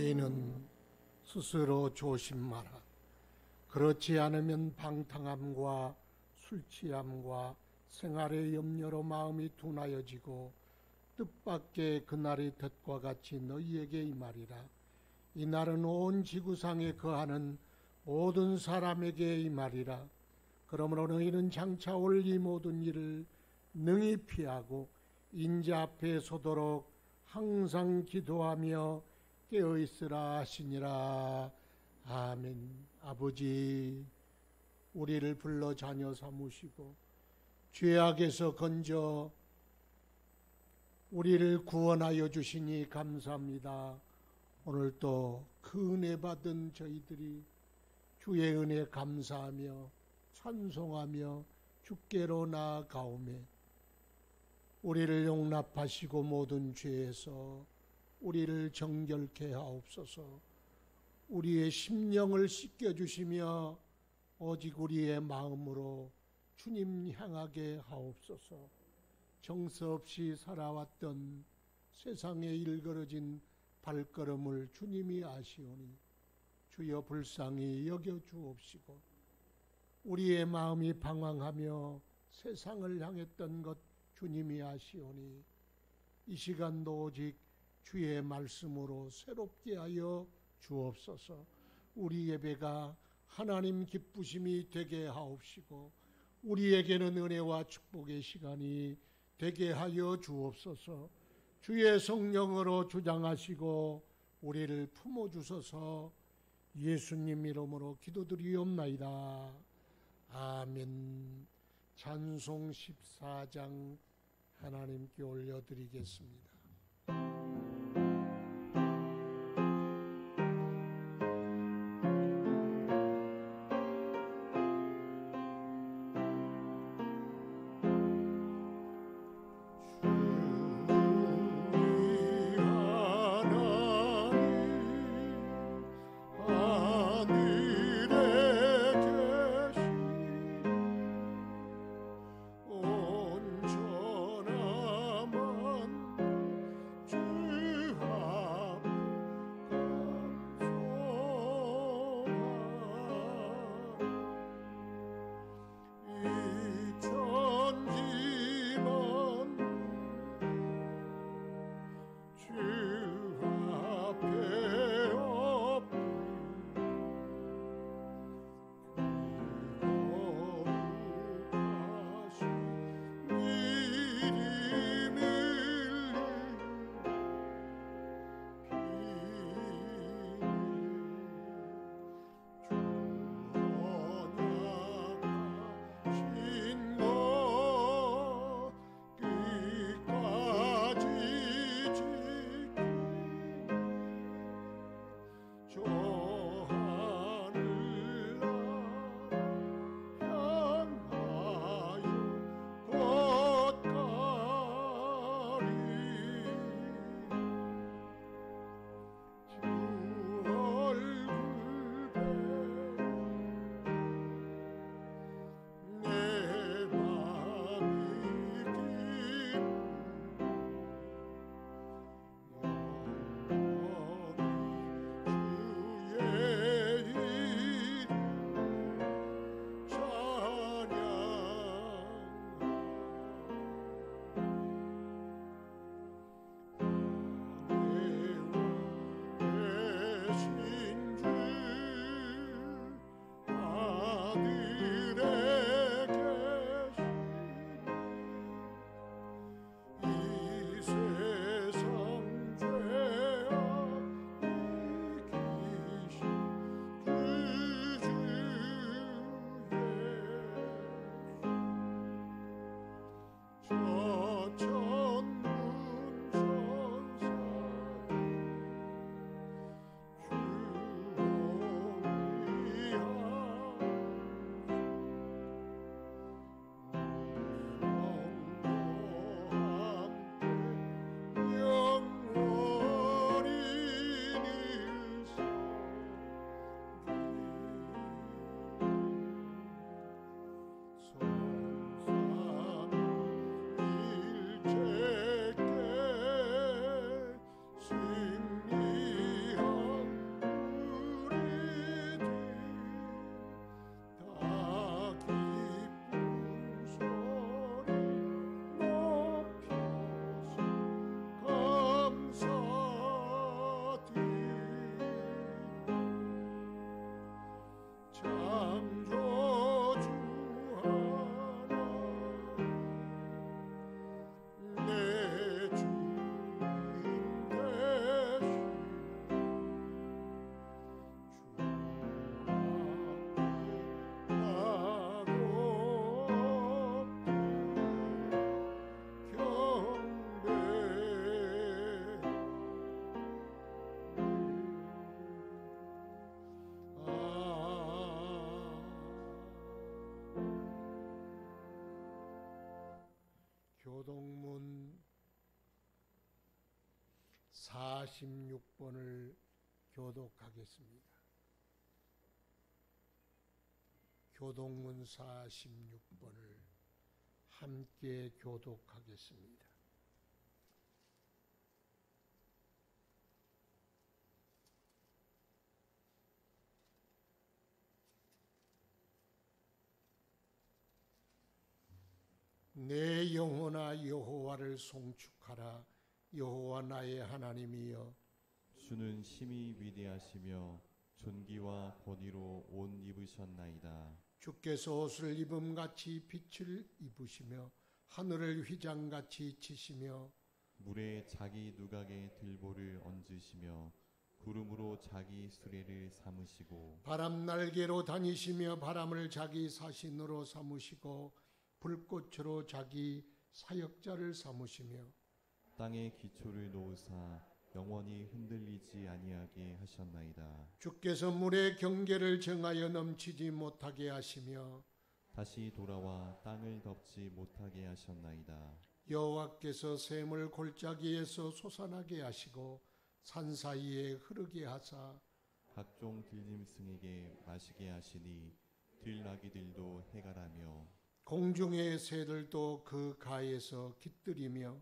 죄인은 스스로 조심하라. 그렇지 않으면 방탕함과 술취함과 생활의 염려로 마음이 둔하여지고 뜻밖의 그날이 덫과 같이 너희에게 임하리라. 이 날은 온 지구상에 거하는 모든 사람에게 임하리라. 그러므로 너희는 장차 올 이 모든 일을 능히 피하고 인자 앞에 서도록 항상 기도하며 깨어있으라 하시니라. 아멘. 아버지, 우리를 불러 자녀 삼으시고 죄악에서 건져 우리를 구원하여 주시니 감사합니다. 오늘도 그 은혜 받은 저희들이 주의 은혜 감사하며 찬송하며 주께로 나아가오매 우리를 용납하시고 모든 죄에서 우리를 정결케 하옵소서. 우리의 심령을 씻겨주시며 오직 우리의 마음으로 주님 향하게 하옵소서. 정서 없이 살아왔던 세상에 일그러진 발걸음을 주님이 아시오니 주여 불쌍히 여겨 주옵시고, 우리의 마음이 방황하며 세상을 향했던 것 주님이 아시오니 이 시간도 오직 주의 말씀으로 새롭게 하여 주옵소서. 우리 예배가 하나님 기쁘심이 되게 하옵시고 우리에게는 은혜와 축복의 시간이 되게 하여 주옵소서. 주의 성령으로 주장하시고 우리를 품어주소서. 예수님 이름으로 기도드리옵나이다. 아멘. 찬송 14장 하나님께 올려드리겠습니다. 46번을 교독하겠습니다. 교독문 46번을 함께 교독하겠습니다. 내 영혼아 여호와를 송축하라. 여호와 나의 하나님이여, 주는 심히 위대하시며 존귀와 권위로 옷 입으셨나이다. 주께서 옷을 입음같이 빛을 입으시며 하늘을 휘장같이 치시며 물에 자기 누각에 들보를 얹으시며 구름으로 자기 수레를 삼으시고 바람 날개로 다니시며 바람을 자기 사신으로 삼으시고 불꽃으로 자기 사역자를 삼으시며 땅에 기초를 놓으사 영원히 흔들리지 아니하게 하셨나이다. 주께서 물의 경계를 정하여 넘치지 못하게 하시며 다시 돌아와 땅을 덮지 못하게 하셨나이다. 여호와께서 샘을 골짜기에서 솟아나게 하시고 산 사이에 흐르게 하사 각종 들짐승에게 마시게 하시니 들나귀들도 해가라며 공중의 새들도 그 가에서 깃들이며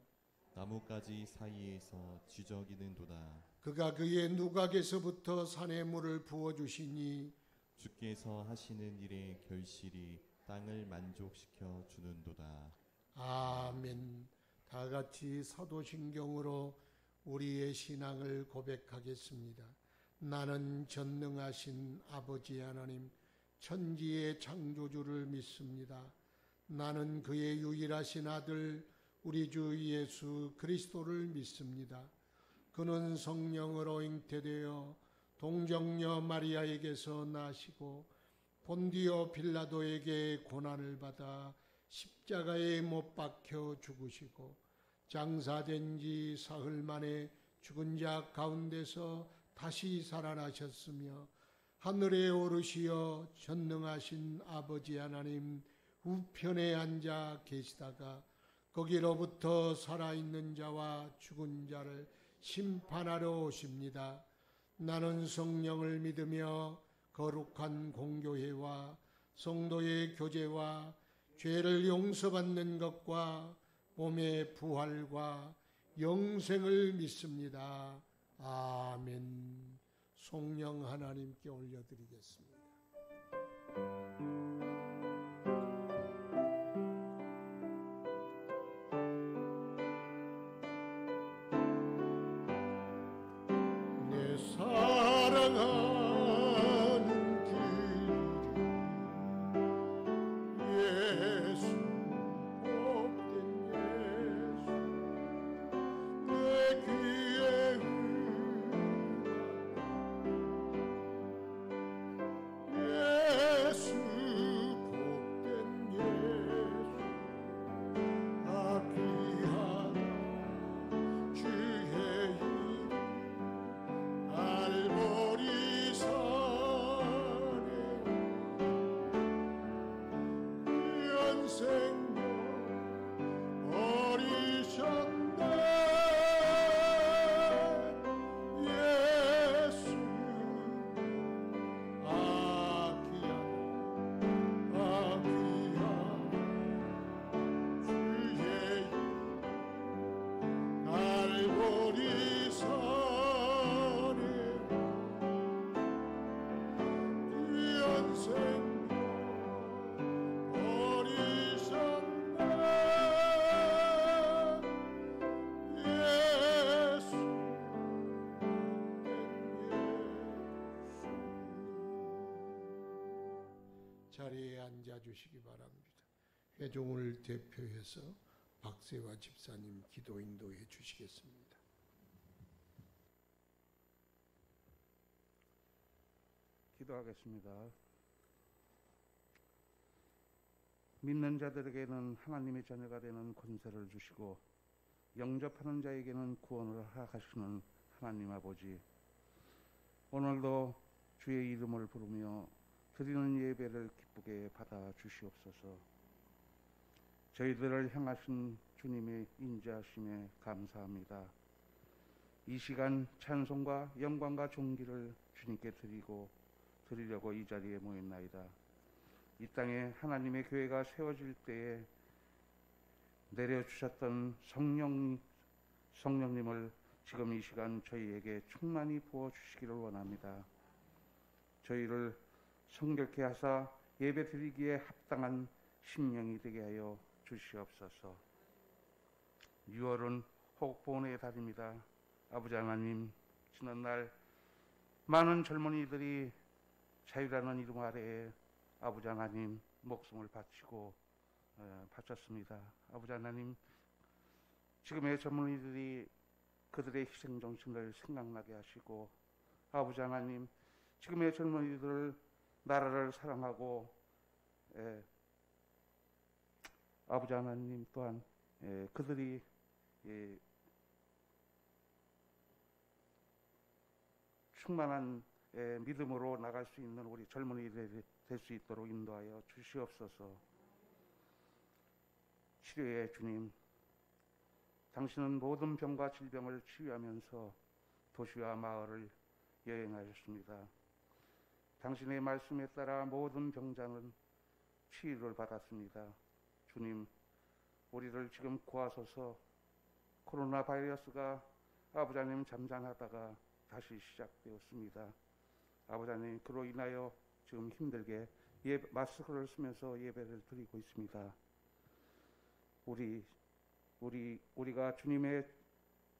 나뭇가지 사이에서 지저귀는도다. 그가 그의 누각에서부터 산에 물을 부어주시니 주께서 하시는 일의 결실이 땅을 만족시켜 주는도다. 아멘. 다 같이 사도신경으로 우리의 신앙을 고백하겠습니다. 나는 전능하신 아버지 하나님 천지의 창조주를 믿습니다. 나는 그의 유일하신 아들 우리 주 예수 그리스도를 믿습니다. 그는 성령으로 잉태되어 동정녀 마리아에게서 나시고 본디오 빌라도에게 고난을 받아 십자가에 못 박혀 죽으시고 장사된 지 사흘 만에 죽은 자 가운데서 다시 살아나셨으며 하늘에 오르시어 전능하신 아버지 하나님 우편에 앉아 계시다가 거기로부터 살아있는 자와 죽은 자를 심판하러 오십니다. 나는 성령을 믿으며 거룩한 공교회와 성도의 교제와 죄를 용서받는 것과 몸의 부활과 영생을 믿습니다. 아멘. 성령 하나님께 올려드리겠습니다. 내 사랑하는 주 예수 복된 예수 내 귀에 예수 복된 예수 귀하다 주의 이름 알보리산에 연생녀 어리셨네 예수 귀하다 주의 이름 알보리산에 연생녀 어리셨네 예수 자리에 앉아주시기 바랍니다. 회종을 대표해서 박세화 집사님 기도 인도해 주시겠습니다. 기도하겠습니다. 믿는 자들에게는 하나님의 자녀가 되는 권세를 주시고 영접하는 자에게는 구원을 허락하시는 하나님 아버지, 오늘도 주의 이름을 부르며 드리는 예배를 기쁘게 받아 주시옵소서. 저희들을 향하신 주님의 인자하심에 감사합니다. 이 시간 찬송과 영광과 존귀를 주님께 드리려고 이 자리에 모였나이다. 이 땅에 하나님의 교회가 세워질 때에 내려주셨던 성령님을 지금 이 시간 저희에게 충만히 부어주시기를 원합니다. 저희를 성결케 하사 예배드리기에 합당한 심령이 되게 하여 주시옵소서. 6월은 호국보훈의 달입니다. 아버지 하나님, 지난날 많은 젊은이들이 자유라는 이름 아래에 아버지 하나님 목숨을 바쳤습니다. 아버지 하나님, 지금의 젊은이들이 그들의 희생정신을 생각나게 하시고, 아버지 하나님, 지금의 젊은이들을 나라를 사랑하고, 아버지 하나님 또한 그들이 충만한 믿음으로 나갈 수 있는 우리 젊은이들이 될 수 있도록 인도하여 주시옵소서. 치료의 주님, 당신은 모든 병과 질병을 치유하면서 도시와 마을을 여행하셨습니다. 당신의 말씀에 따라 모든 병자는 치유를 받았습니다. 주님, 우리를 지금 구하소서. 코로나 바이러스가 아버지 하나님 잠잠하다가 다시 시작되었습니다. 아버지 하나님, 그로 인하여 지금 힘들게 마스크를 쓰면서 예배를 드리고 있습니다. 우리가 주님의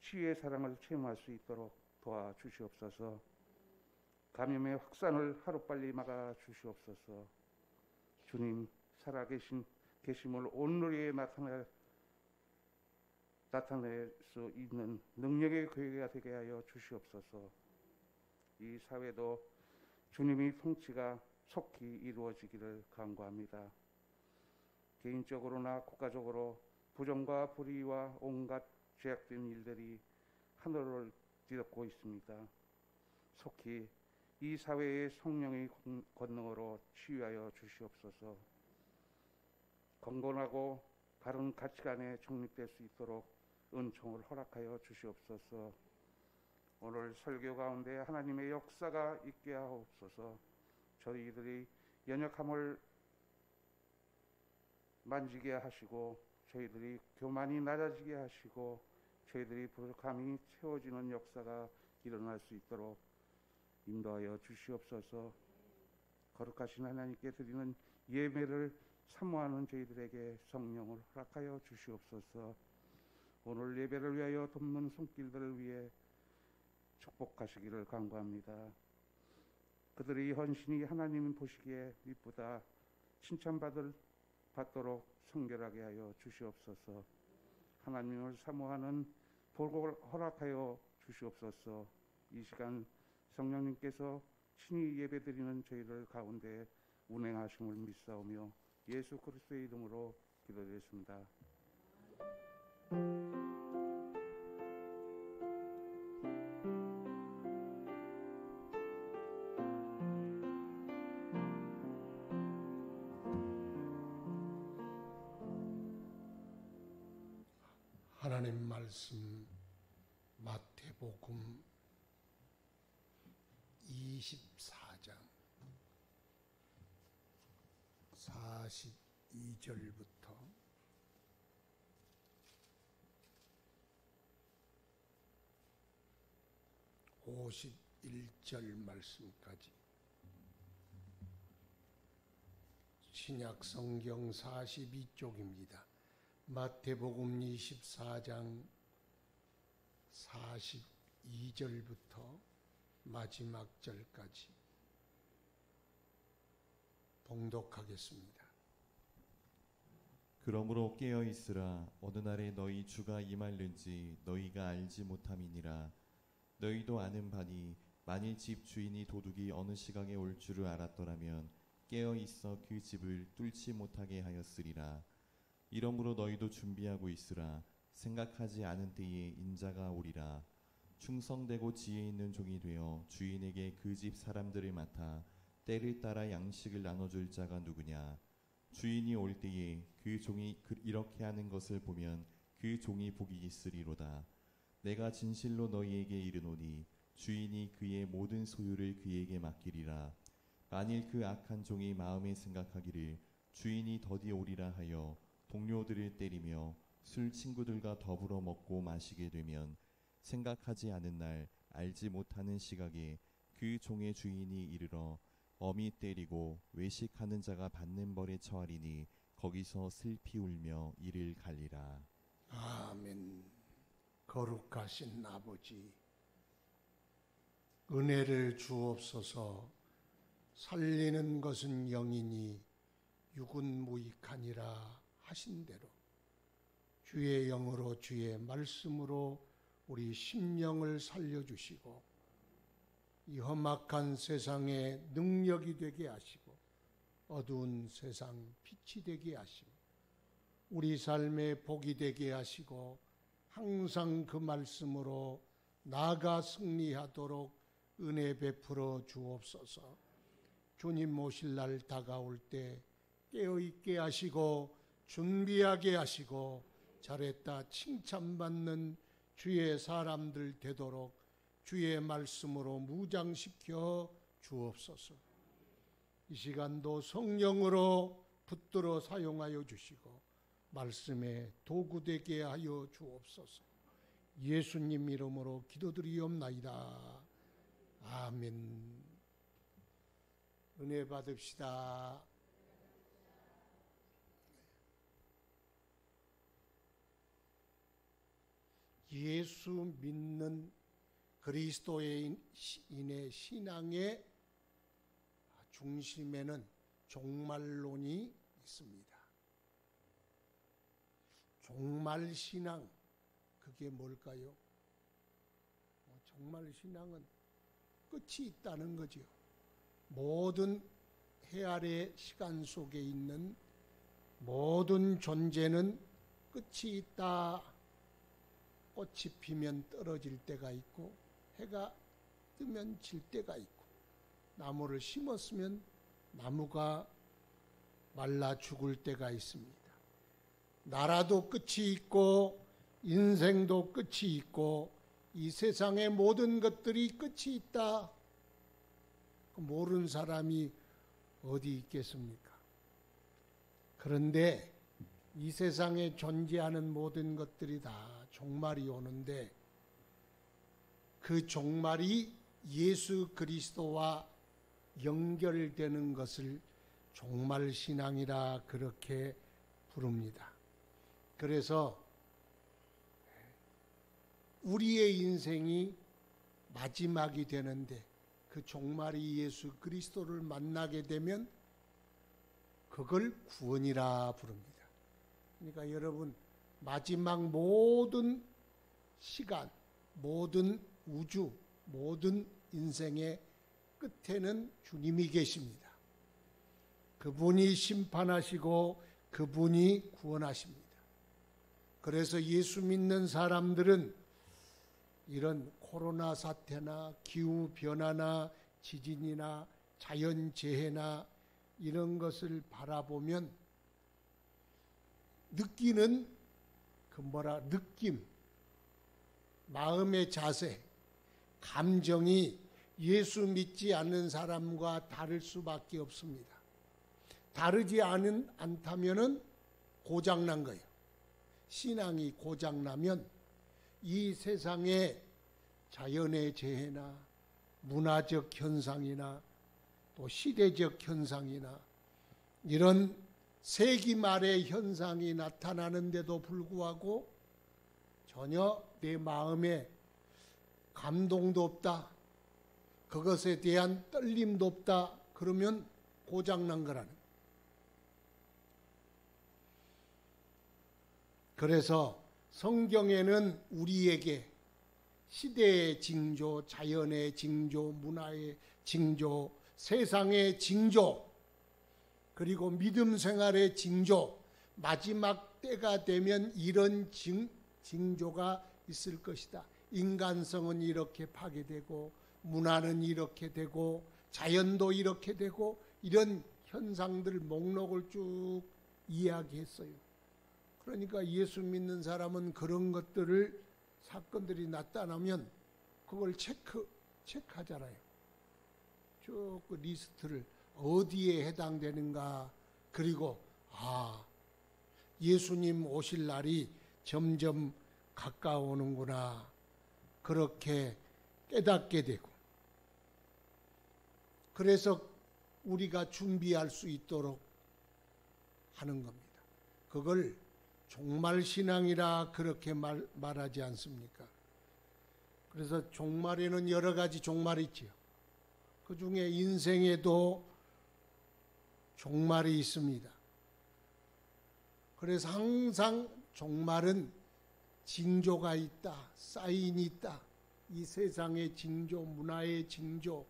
치유의 사랑을 체험할 수 있도록 도와주시옵소서. 감염의 확산을 하루빨리 막아주시옵소서. 주님, 살아계심을 온누리에 나타낼 수 있는 능력의 교회가 되게 하여 주시옵소서. 이 사회도 주님의 통치가 속히 이루어지기를 간구합니다. 개인적으로나 국가적으로 부정과 불의와 온갖 죄악된 일들이 하늘을 뒤덮고 있습니다. 속히 이 사회의 성령의 권능으로 치유하여 주시옵소서. 건건하고 바른 가치관에 정립될 수 있도록 은총을 허락하여 주시옵소서. 오늘 설교 가운데 하나님의 역사가 있게 하옵소서. 저희들이 연약함을 만지게 하시고, 저희들이 교만이 낮아지게 하시고, 저희들이 부족함이 채워지는 역사가 일어날 수 있도록 인도하여 주시옵소서. 거룩하신 하나님께 드리는 예배를 사모하는 저희들에게 성령을 허락하여 주시옵소서. 오늘 예배를 위하여 돕는 손길들을 위해 축복하시기를 간구합니다. 그들의 헌신이 하나님 보시기에 미쁘다 칭찬받도록 성결하게 하여 주시옵소서. 하나님을 사모하는 복을 허락하여 주시옵소서. 이 시간 성령님께서 친히 예배드리는 저희들 가운데 운행하심을 믿사오며 예수 그리스도의 이름으로 기도드렸습니다. 하나님 말씀 마태복음 24장 42절부터 51절 말씀까지 신약 성경 42쪽입니다. 마태복음 24장 42절부터 마지막 절까지 봉독하겠습니다. 그러므로 깨어 있으라. 어느 날에 너희 주가 임할는지 너희가 알지 못함이니라. 너희도 아는 바니 만일 집 주인이 도둑이 어느 시각에 올 줄을 알았더라면 깨어 있어 그 집을 뚫지 못하게 하였으리라. 이러므로 너희도 준비하고 있으라. 생각하지 않은 때에 인자가 오리라. 충성되고 지혜 있는 종이 되어 주인에게 그 집 사람들을 맡아 때를 따라 양식을 나눠줄 자가 누구냐. 주인이 올 때에 그 종이 이렇게 하는 것을 보면 그 종이 복이 있으리로다. 내가 진실로 너희에게 이르노니 주인이 그의 모든 소유를 그에게 맡기리라. 만일 그 악한 종이 마음에 생각하기를 주인이 더디 오리라 하여 동료들을 때리며 술 친구들과 더불어 먹고 마시게 되면 생각하지 않은 날 알지 못하는 시각에 그 종의 주인이 이르러 엄히 때리고 외식하는 자가 받는 벌에 처하리니 거기서 슬피 울며 이를 갈리라. 아멘. 거룩하신 아버지, 은혜를 주옵소서. 살리는 것은 영이니 육은 무익하니라 하신 대로 주의 영으로 주의 말씀으로 우리 심령을 살려주시고 이 험악한 세상에 능력이 되게 하시고 어두운 세상 빛이 되게 하시고 우리 삶의 복이 되게 하시고 항상 그 말씀으로 나아가 승리하도록 은혜 베풀어 주옵소서. 주님 오실 날 다가올 때 깨어있게 하시고 준비하게 하시고 잘했다 칭찬받는 주의 사람들 되도록 주의 말씀으로 무장시켜 주옵소서. 이 시간도 성령으로 붙들어 사용하여 주시고 말씀의 도구 되게 하여 주옵소서. 예수님 이름으로 기도드리옵나이다. 아멘. 은혜 받읍시다. 예수 믿는 그리스도인의 신앙의 중심에는 종말론이 있습니다. 종말신앙, 그게 뭘까요? 종말신앙은 끝이 있다는 거죠. 모든 해 아래 시간 속에 있는 모든 존재는 끝이 있다. 꽃이 피면 떨어질 때가 있고 해가 뜨면 질 때가 있고 나무를 심었으면 나무가 말라 죽을 때가 있습니다. 나라도 끝이 있고 인생도 끝이 있고 이 세상의 모든 것들이 끝이 있다. 모르는 사람이 어디 있겠습니까? 그런데 이 세상에 존재하는 모든 것들이 다 종말이 오는데 그 종말이 예수 그리스도와 연결되는 것을 종말신앙이라 그렇게 부릅니다. 그래서 우리의 인생이 마지막이 되는데 그 종말이 예수 그리스도를 만나게 되면 그걸 구원이라 부릅니다. 그러니까 여러분 마지막 모든 시간, 모든 우주, 모든 인생의 끝에는 주님이 계십니다. 그분이 심판하시고 그분이 구원하십니다. 그래서 예수 믿는 사람들은 이런 코로나 사태나 기후변화나 지진이나 자연재해나 이런 것을 바라보면 느끼는 느낌, 마음의 자세, 감정이 예수 믿지 않는 사람과 다를 수밖에 없습니다. 다르지 않다면은 고장난 거예요. 신앙이 고장나면 이 세상에 자연의 재해나 문화적 현상이나 또 시대적 현상이나 이런 세기 말의 현상이 나타나는데도 불구하고 전혀 내 마음에 감동도 없다. 그것에 대한 떨림도 없다. 그러면 고장난 거라는 거예요. 그래서 성경에는 우리에게 시대의 징조, 자연의 징조, 문화의 징조, 세상의 징조, 그리고 믿음 생활의 징조, 마지막 때가 되면 이런 징조가 있을 것이다. 인간성은 이렇게 파괴되고 문화는 이렇게 되고 자연도 이렇게 되고 이런 현상들 목록을 쭉 이야기했어요. 그러니까 예수 믿는 사람은 그런 것들을 사건들이 나타나면 그걸 체크하잖아요. 쭉 그 리스트를 어디에 해당되는가. 그리고 예수님 오실 날이 점점 가까워오는구나. 그렇게 깨닫게 되고, 그래서 우리가 준비할 수 있도록 하는 겁니다. 그걸 종말신앙이라 그렇게 말하지 않습니까? 그래서 종말에는 여러 가지 종말이 있지요. 그 중에 인생에도 종말이 있습니다. 그래서 항상 종말은 징조가 있다, 사인이 있다. 이 세상의 징조, 문화의 징조,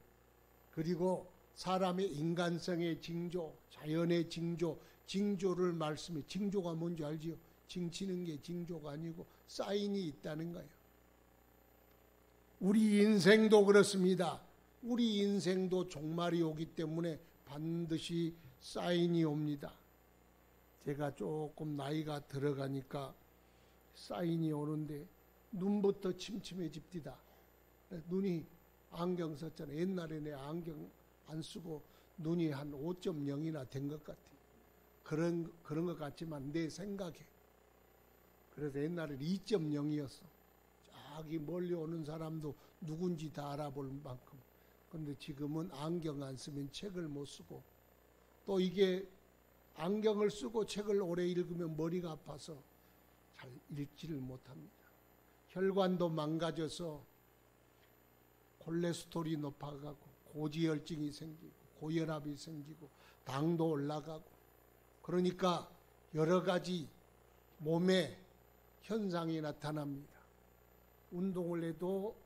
그리고 사람의 인간성의 징조, 자연의 징조, 징조를 말씀해. 징조가 뭔지 알지요? 징치는 게 징조가 아니고 사인이 있다는 거예요. 우리 인생도 그렇습니다. 우리 인생도 종말이 오기 때문에 반드시 사인이 옵니다. 제가 조금 나이가 들어가니까 사인이 오는데 눈부터 침침해집디다. 눈이 안경 썼잖아요. 옛날에 내 안경 안 쓰고 눈이 한 5.0이나 된 것 같아. 그런 것 같지만 내 생각에. 그래서 옛날에는 2.0이었어. 저기 멀리 오는 사람도 누군지 다 알아볼 만큼. 그런데 지금은 안경 안 쓰면 책을 못 쓰고, 또 이게 안경을 쓰고 책을 오래 읽으면 머리가 아파서 잘 읽지를 못합니다. 혈관도 망가져서 콜레스테롤이 높아가고 고지혈증이 생기고 고혈압이 생기고 당도 올라가고, 그러니까 여러 가지 몸에 현상이 나타납니다. 운동을 해도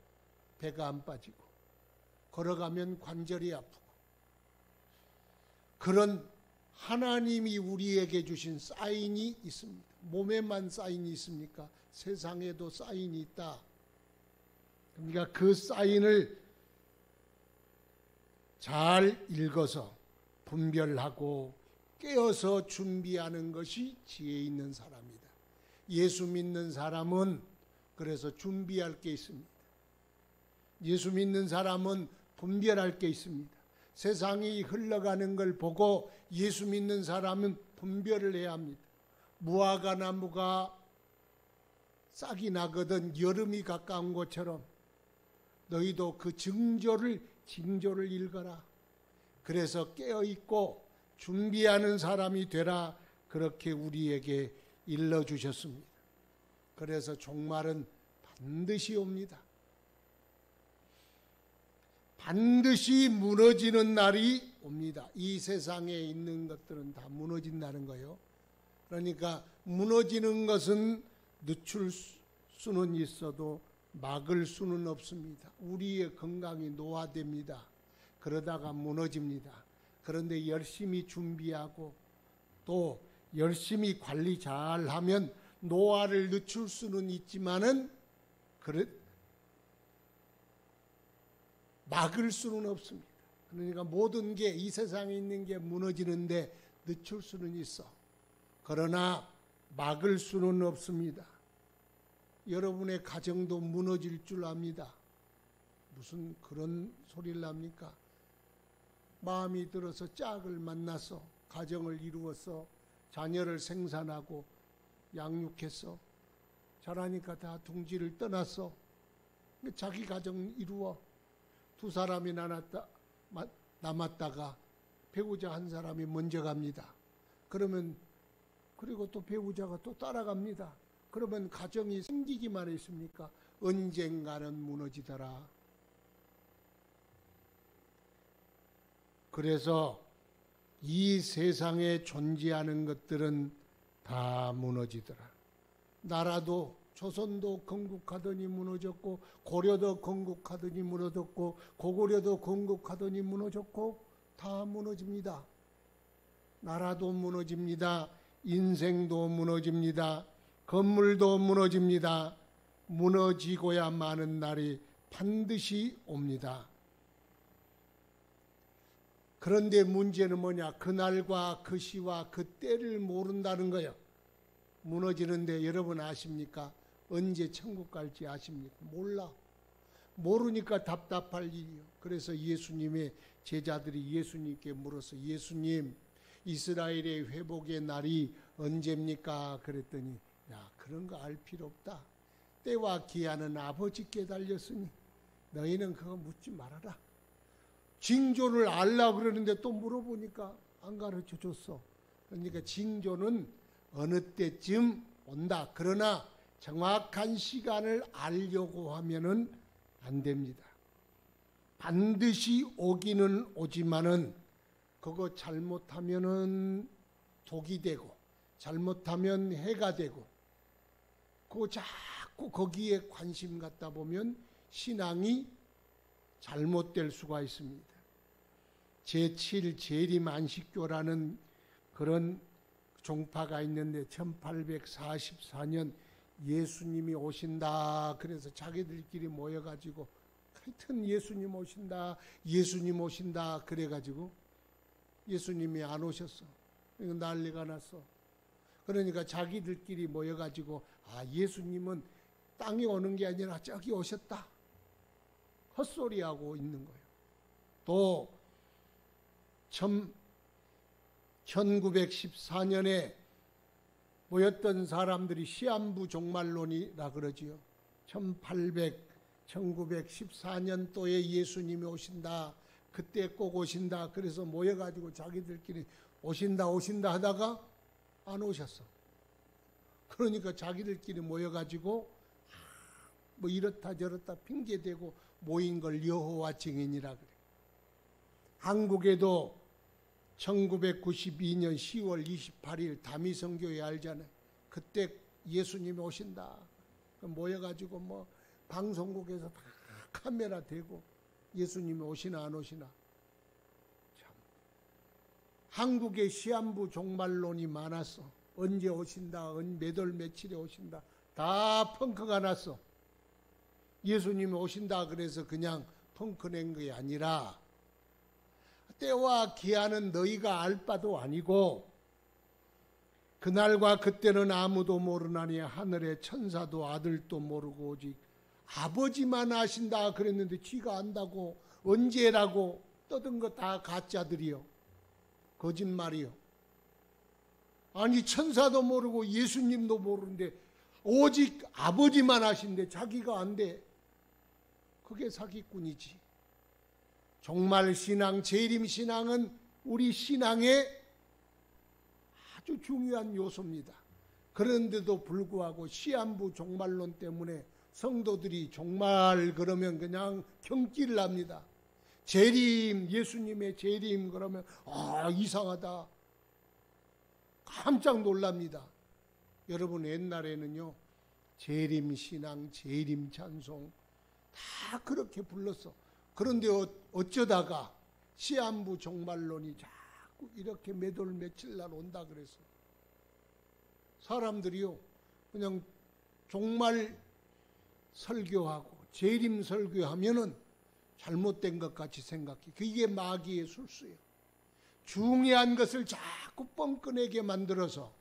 배가 안 빠지고 걸어가면 관절이 아프고, 그런 하나님이 우리에게 주신 사인이 있습니다. 몸에만 사인이 있습니까? 세상에도 사인이 있다. 그러니까 그 사인을 잘 읽어서 분별하고 깨어서 준비하는 것이 지혜 있는 사람이다. 예수 믿는 사람은 그래서 준비할 게 있습니다. 예수 믿는 사람은 분별할 게 있습니다. 세상이 흘러가는 걸 보고 예수 믿는 사람은 분별을 해야 합니다. 무화과 나무가 싹이 나거든 여름이 가까운 것처럼 너희도 그 징조를 읽어라. 그래서 깨어있고 준비하는 사람이 되라. 그렇게 우리에게 일러주셨습니다. 그래서 종말은 반드시 옵니다. 반드시 무너지는 날이 옵니다. 이 세상에 있는 것들은 다 무너진다는 거예요. 그러니까 무너지는 것은 늦출 수는 있어도 막을 수는 없습니다. 우리의 건강이 노화됩니다. 그러다가 무너집니다. 그런데 열심히 준비하고 또 열심히 관리 잘하면 노화를 늦출 수는 있지만은 막을 수는 없습니다. 그러니까 모든 게 이 세상에 있는 게 무너지는데 늦출 수는 있어. 그러나 막을 수는 없습니다. 여러분의 가정도 무너질 줄 압니다. 무슨 그런 소리를 합니까? 마음이 들어서 짝을 만나서 가정을 이루어서 자녀를 생산하고 양육해서 자라니까 다 둥지를 떠났어. 자기 가정 이루어 두 사람이 남았다가 배우자 한 사람이 먼저 갑니다. 그리고 또 배우자가 또 따라갑니다. 그러면 가정이 생기기만 했습니까? 언젠가는 무너지더라. 그래서 이 세상에 존재하는 것들은 다 무너지더라. 나라도 조선도 건국하더니 무너졌고, 고려도 건국하더니 무너졌고, 고구려도 건국하더니 무너졌고, 다 무너집니다. 나라도 무너집니다. 인생도 무너집니다. 건물도 무너집니다. 무너지고야 마는 날이 반드시 옵니다. 그런데 문제는 뭐냐? 그날과 그 시와 그 때를 모른다는 거예요. 무너지는데 여러분 아십니까? 언제 천국 갈지 아십니까? 몰라. 모르니까 답답할 일이요. 그래서 예수님의 제자들이 예수님께 물어서 예수님, 이스라엘의 회복의 날이 언제입니까? 그랬더니 야, 그런 거 알 필요 없다. 때와 기한은 아버지께 달렸으니 너희는 그거 묻지 말아라. 징조를 알라 그러는데 또 물어보니까 안 가르쳐 줬어. 그러니까 징조는 어느 때쯤 온다. 그러나 정확한 시간을 알려고 하면은 안 됩니다. 반드시 오기는 오지만은 그거 잘못하면은 독이 되고 잘못하면 해가 되고 그거 자꾸 거기에 관심 갖다 보면 신앙이 잘못될 수가 있습니다. 제7 재림 안식교라는 그런 종파가 있는데 1844년 예수님이 오신다. 그래서 자기들끼리 모여가지고 하여튼 예수님 오신다. 예수님 오신다. 그래가지고 예수님이 안 오셨어. 난리가 났어. 그러니까 자기들끼리 모여가지고 아, 예수님은 땅에 오는 게 아니라 저기 오셨다. 헛소리하고 있는 거예요. 또 1914년에 모였던 사람들이 시한부 종말론이라 그러지요. 1914년도에 예수님이 오신다. 그때 꼭 오신다. 그래서 모여가지고 자기들끼리 오신다 하다가 안 오셨어. 그러니까 자기들끼리 모여가지고 뭐 이렇다 저렇다 핑계대고 모인 걸 여호와 증인이라 그래. 한국에도 1992년 10월 28일 다미성교회 알잖아요. 그때 예수님이 오신다. 모여가지고 뭐 방송국에서 다 카메라 대고 예수님이 오시나 안 오시나. 참. 한국에 시한부 종말론이 많았어. 언제 오신다, 몇 월 며칠에 오신다. 다 펑크가 났어. 예수님이 오신다 그래서 그냥 펑크 낸 게 아니라 때와 기한은 너희가 알 바도 아니고 그날과 그때는 아무도 모르나니 하늘의 천사도 아들도 모르고 오직 아버지만 아신다 그랬는데 지가 안다고 언제라고 떠든 거 다 가짜들이요. 거짓말이요. 아니 천사도 모르고 예수님도 모르는데 오직 아버지만 아신데 자기가 안 돼. 그게 사기꾼이지. 종말 신앙, 재림 신앙은 우리 신앙의 아주 중요한 요소입니다. 그런데도 불구하고 시한부 종말론 때문에 성도들이 종말 그러면 그냥 경기를 합니다. 재림, 예수님의 재림 그러면 이상하다. 깜짝 놀랍니다. 여러분 옛날에는요. 재림 신앙, 재림 찬송 다 그렇게 불렀어. 그런데 어쩌다가 시한부 종말론이 자꾸 이렇게 몇 월 며칠 날 온다 그래서 사람들이요 그냥 종말 설교하고 재림 설교하면은 잘못된 것 같이 생각해. 그게 마귀의 술수예요. 중요한 것을 자꾸 뻥꺼내게 만들어서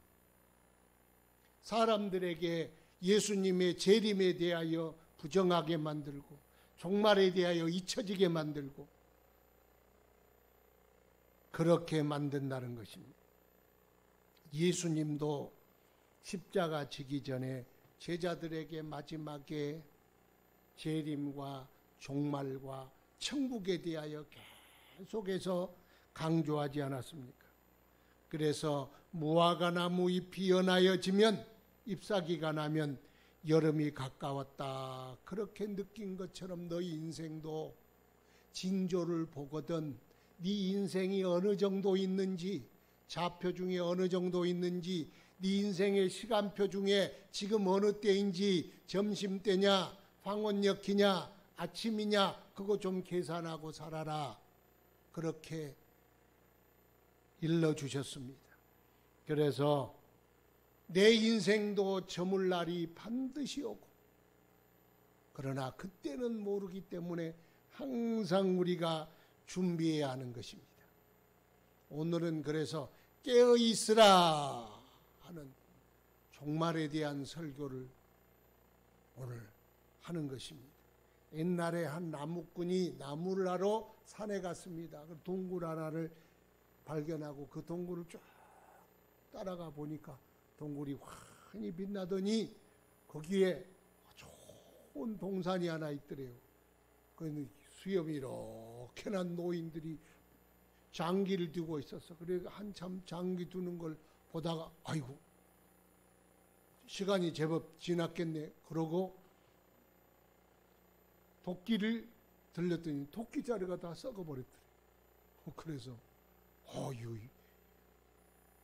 사람들에게 예수님의 재림에 대하여 부정하게 만들고 종말에 대하여 잊혀지게 만들고 그렇게 만든다는 것입니다. 예수님도 십자가 지기 전에 제자들에게 마지막에 재림과 종말과 천국에 대하여 계속해서 강조하지 않았습니까? 그래서 무화과 나무 잎이 연하여지면 잎사귀가 나면 여름이 가까웠다. 그렇게 느낀 것처럼 너희 인생도 징조를 보거든 네 인생이 어느 정도 있는지 좌표 중에 어느 정도 있는지 네 인생의 시간표 중에 지금 어느 때인지 점심때냐 황혼역이냐 아침이냐 그거 좀 계산하고 살아라. 그렇게 일러주셨습니다. 그래서 내 인생도 저물 날이 반드시 오고 그러나 그때는 모르기 때문에 항상 우리가 준비해야 하는 것입니다. 오늘은 그래서 깨어있으라 하는 종말에 대한 설교를 오늘 하는 것입니다. 옛날에 한 나무꾼이 나무를 하러 산에 갔습니다. 그 동굴 하나를 발견하고 그 동굴을 쭉 따라가 보니까 동굴이 환히 빛나더니 거기에 좋은 동산이 하나 있더래요. 그 수염이 이렇게 난 노인들이 장기를 두고 있었어. 그래 한참 장기 두는 걸 보다가 아이고 시간이 제법 지났겠네. 그러고 도끼를 들렸더니 도끼자루가 다 썩어버렸더래. 그래서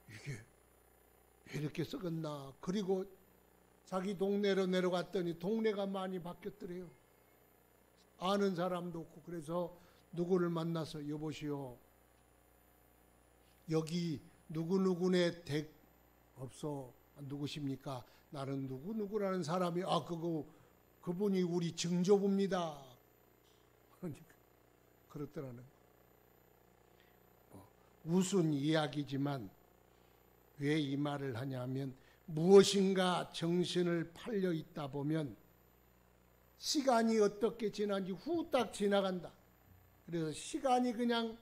이게 왜 이렇게 썩었나. 그리고 자기 동네로 내려갔더니 동네가 많이 바뀌었더래요. 아는 사람도 없고. 그래서 누구를 만나서 여보시오, 여기 누구누구네 댁 없어. 누구십니까? 나는 누구누구라는 사람이 그분이 우리 증조부입니다. 그러니까 그렇더라는 우스운 이야기지만 왜 이 말을 하냐면 무엇인가 정신을 팔려 있다 보면 시간이 어떻게 지나는지 후딱 지나간다. 그래서 시간이 그냥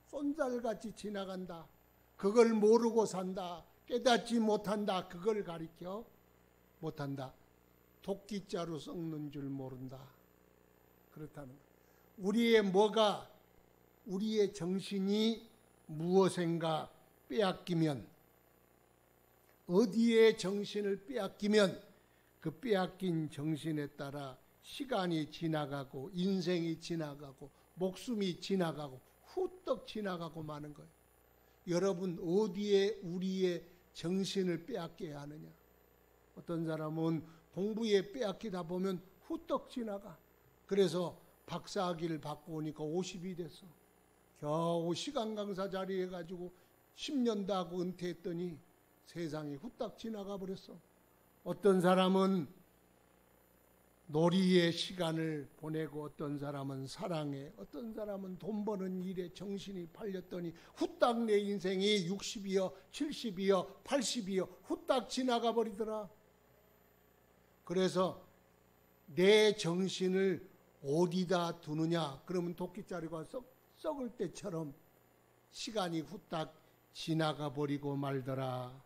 쏜살같이 지나간다. 그걸 모르고 산다. 깨닫지 못한다. 그걸 가리켜 못한다. 도끼자루 썩는 줄 모른다. 그렇다는 거예요. 우리의 정신이 무엇인가 빼앗기면, 어디에 정신을 빼앗기면 그 빼앗긴 정신에 따라 시간이 지나가고 인생이 지나가고 목숨이 지나가고 후떡 지나가고 마는 거예요. 여러분 어디에 우리의 정신을 빼앗겨야 하느냐? 어떤 사람은 공부에 빼앗기다 보면 후떡 지나가. 그래서 박사학위를 받고 오니까 50이 됐어. 겨우 시간 강사 자리 해가지고 10년도 하고 은퇴했더니 세상이 후딱 지나가 버렸어. 어떤 사람은 놀이의 시간을 보내고 어떤 사람은 사랑에, 어떤 사람은 돈 버는 일에 정신이 팔렸더니 후딱 내 인생이 60이여 70이여 80이여 후딱 지나가 버리더라. 그래서 내 정신을 어디다 두느냐? 그러면 도끼자루가 썩을 때처럼 시간이 후딱 지나가 버리고 말더라.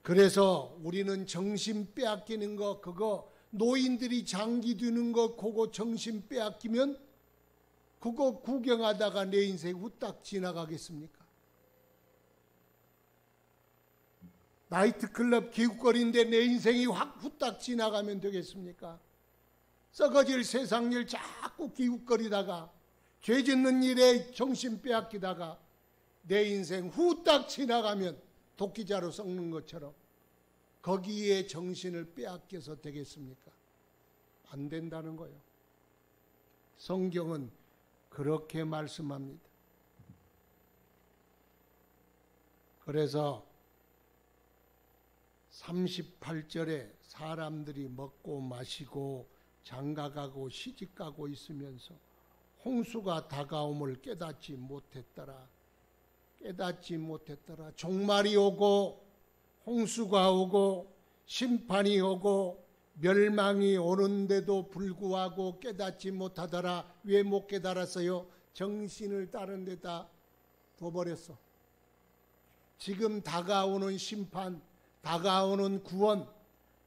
그래서 우리는 정신 빼앗기는 거, 그거 노인들이 장기 두는 거 그거 정신 빼앗기면 그거 구경하다가 내 인생 후딱 지나가겠습니까? 나이트클럽 기웃거리인데 내 인생이 확 후딱 지나가면 되겠습니까? 썩어질 세상 일 자꾸 기웃거리다가 죄 짓는 일에 정신 빼앗기다가 내 인생 후딱 지나가면 도끼자루 썩는 것처럼 거기에 정신을 빼앗겨서 되겠습니까? 안 된다는 거예요. 성경은 그렇게 말씀합니다. 그래서 38절에 사람들이 먹고 마시고 장가가고 시집가고 있으면서 홍수가 다가옴을 깨닫지 못했더라. 종말이 오고 홍수가 오고 심판이 오고 멸망이 오는데도 불구하고 깨닫지 못하더라. 왜 못 깨달았어요? 정신을 다른 데다 둬버렸어. 지금 다가오는 심판, 다가오는 구원,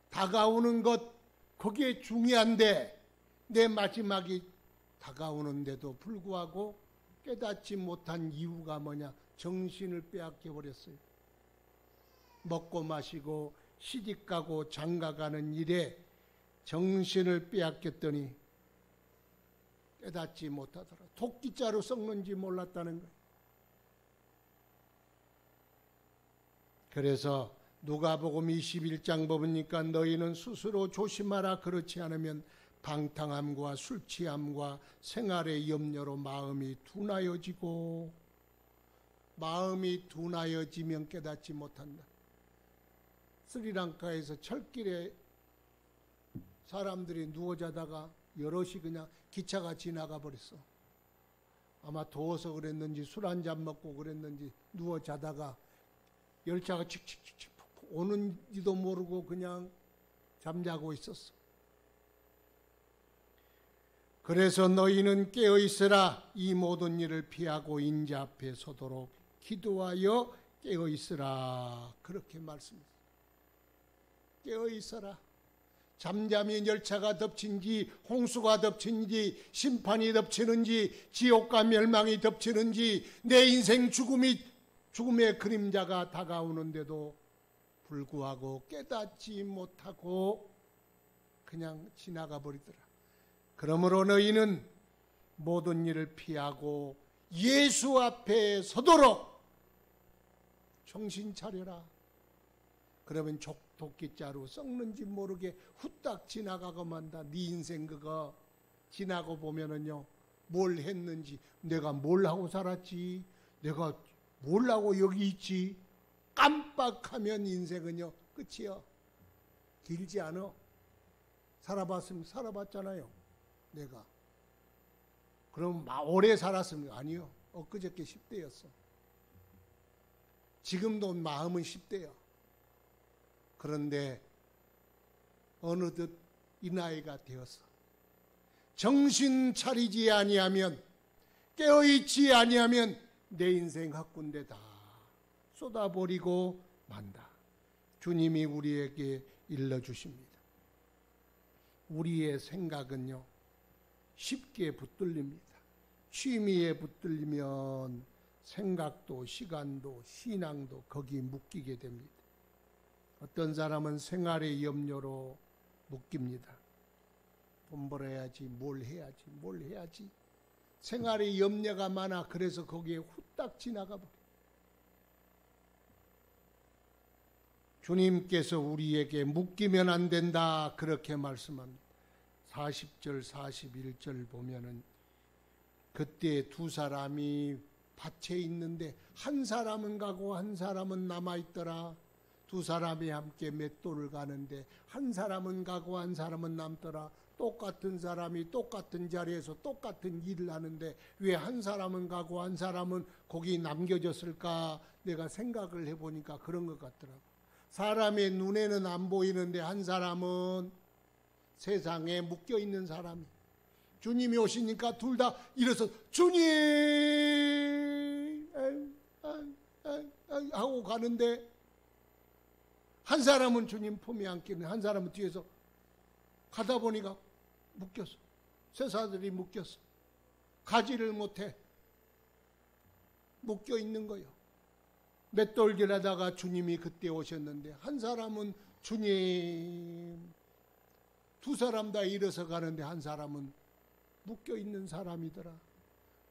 다가오는 것, 그게 중요한데 내 마지막이 다가오는데도 불구하고 깨닫지 못한 이유가 뭐냐? 정신을 빼앗겨 버렸어요. 먹고 마시고 시집가고 장가가는 일에 정신을 빼앗겼더니 깨닫지 못하더라. 도끼자루 썩는지 몰랐다는 거예요. 그래서 누가복음 21장 보니까 너희는 스스로 조심하라. 그렇지 않으면 방탕함과 술취함과 생활의 염려로 마음이 둔하여지면 깨닫지 못한다. 스리랑카에서 철길에 사람들이 누워 자다가 여럿이 그냥 기차가 지나가 버렸어. 아마 더워서 그랬는지 술 한잔 먹고 그랬는지 누워 자다가 열차가 칙칙칙칙 오는지도 모르고 그냥 잠자고 있었어. 그래서 너희는 깨어 있으라. 이 모든 일을 피하고 인자 앞에 서도록 기도하여 깨어 있으라. 그렇게 말씀했어요. 깨어 있어라. 잠잠히 열차가 덮친지, 홍수가 덮친지, 심판이 덮치는지, 지옥과 멸망이 덮치는지, 내 인생 죽음의 그림자가 다가오는데도 불구하고 깨닫지 못하고 그냥 지나가 버리더라. 그러므로 너희는 모든 일을 피하고 예수 앞에 서도록 정신 차려라. 그러면 도끼자루 썩는지 모르게 후딱 지나가고 만다. 네 인생 그거 지나고 보면은요, 뭘 했는지, 내가 뭘 하고 살았지, 내가 뭘 하고 여기 있지, 깜빡하면 인생은요 끝이요. 길지 않아. 살아봤으면 살아봤잖아요. 내가 그럼 오래 살았으면 아니요. 엊그저께 10대였어. 지금도 마음은 10대야. 그런데 어느덧 이 나이가 되었어. 정신 차리지 아니하면, 깨어있지 아니하면 내 인생 헛군데 다 쏟아버리고 만다. 주님이 우리에게 일러주십니다. 우리의 생각은요 쉽게 붙들립니다. 취미에 붙들리면 생각도 시간도 신앙도 거기 묶이게 됩니다. 어떤 사람은 생활의 염려로 묶입니다. 돈 벌어야지, 뭘 해야지. 생활의 염려가 많아. 그래서 거기에 후딱 지나가 버려. 주님께서 우리에게 묶이면 안 된다 그렇게 말씀합니다. 40절 41절 보면은 그때 두 사람이 밭에 있는데 한 사람은 가고 한 사람은 남아있더라. 두 사람이 함께 맷돌을 가는데 한 사람은 가고 한 사람은 남더라. 똑같은 사람이 똑같은 자리에서 똑같은 일을 하는데 왜 한 사람은 가고 한 사람은 거기 남겨졌을까? 내가 생각을 해보니까 그런 것 같더라고. 사람의 눈에는 안 보이는데 한 사람은 세상에 묶여있는 사람이, 주님이 오시니까 둘 다 일어서 주님 하고 가는데 한 사람은 주님 품에 안기는, 한 사람은 뒤에서 가다 보니까 묶였어. 쇠사들이 묶였어. 가지를 못해. 묶여 있는 거예요. 맷돌질하다가 주님이 그때 오셨는데 한 사람은 주님, 두 사람 다 일어서 가는데 한 사람은 묶여 있는 사람이더라.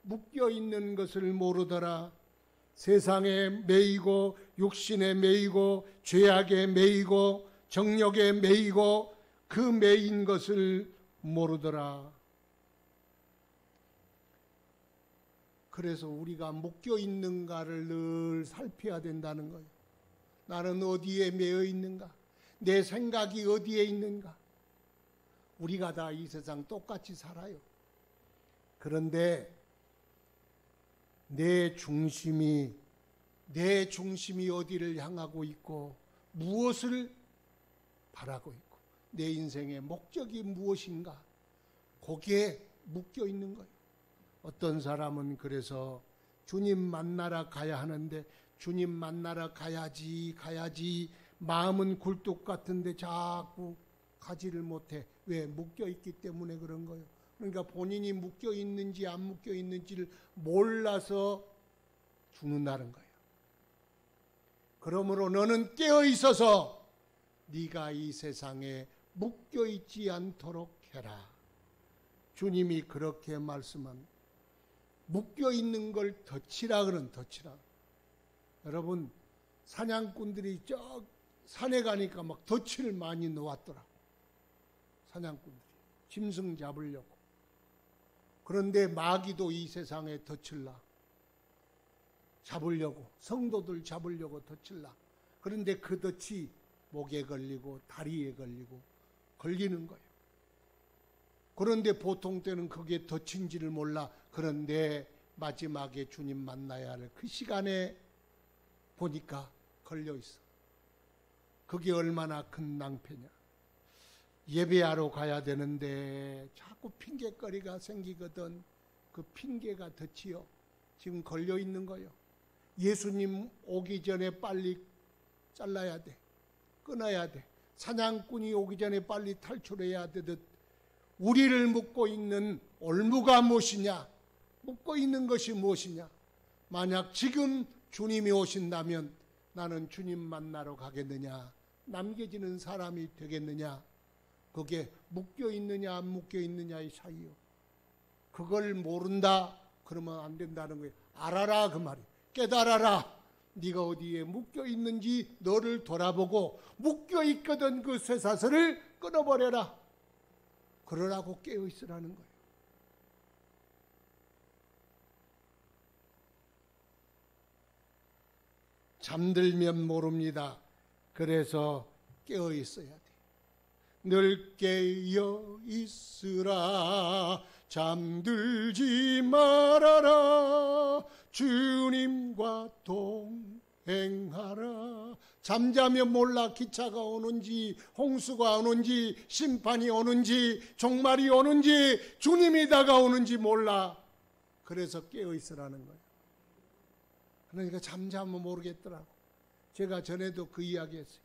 묶여 있는 것을 모르더라. 세상에 매이고 육신에 매이고 죄악에 매이고 정욕에 매이고 그 매인 것을 모르더라. 그래서 우리가 묶여 있는가를 늘 살펴야 된다는 거예요. 나는 어디에 매여 있는가? 내 생각이 어디에 있는가? 우리가 다 이 세상 똑같이 살아요. 그런데 내 중심이 어디를 향하고 있고 무엇을 바라고 있고 내 인생의 목적이 무엇인가? 거기에 묶여 있는 거예요. 어떤 사람은 그래서 주님 만나러 가야 하는데 주님 만나러 가야지 마음은 굴뚝 같은데 자꾸 가지를 못해. 왜? 묶여 있기 때문에 그런 거예요. 그러니까 본인이 묶여 있는지 안 묶여 있는지를 몰라서 죽는다는 거예요. 그러므로 너는 깨어 있어서 네가 이 세상에 묶여 있지 않도록 해라. 주님이 그렇게 말씀합니다. 묶여 있는 걸 덧치라 그런 덧치라. 여러분 사냥꾼들이 저 산에 가니까 막 덫을 많이 놓았더라. 사냥꾼들이 짐승 잡으려고. 그런데 마귀도 이 세상에 덫을 놔. 잡으려고, 성도들 잡으려고 덫을 놔. 그런데 그 덫이 목에 걸리고 다리에 걸리고 걸리는 거예요. 그런데 보통 때는 그게 덫인지를 몰라. 그런데 마지막에 주님 만나야 할 그 시간에 보니까 걸려 있어. 그게 얼마나 큰 낭패냐. 예배하러 가야 되는데 자꾸 핑계거리가 생기거든. 그 핑계가 덫이요. 지금 걸려 있는 거요. 예수님 오기 전에 빨리 잘라야 돼. 끊어야 돼. 사냥꾼이 오기 전에 빨리 탈출해야 되듯 우리를 묶고 있는 올무가 무엇이냐? 묶고 있는 것이 무엇이냐? 만약 지금 주님이 오신다면 나는 주님 만나러 가겠느냐? 남겨지는 사람이 되겠느냐? 그게 묶여 있느냐 안 묶여 있느냐의 차이요. 그걸 모른다 그러면 안 된다는 거예요. 알아라 그 말이에요. 깨달아라. 네가 어디에 묶여 있는지 너를 돌아보고 묶여 있거든 그 쇠사슬을 끊어버려라. 그러라고 깨어 있으라는 거예요. 잠들면 모릅니다. 그래서 깨어 있어야 돼. 늘 깨어 있으라. 잠들지 말아라. 주님과 동행하라. 잠자면 몰라 기차가 오는지 홍수가 오는지 심판이 오는지 종말이 오는지 주님이 다가오는지 몰라. 그래서 깨어 있으라는 거예요. 그러니까 잠자면 모르겠더라고. 제가 전에도 그 이야기 했어요.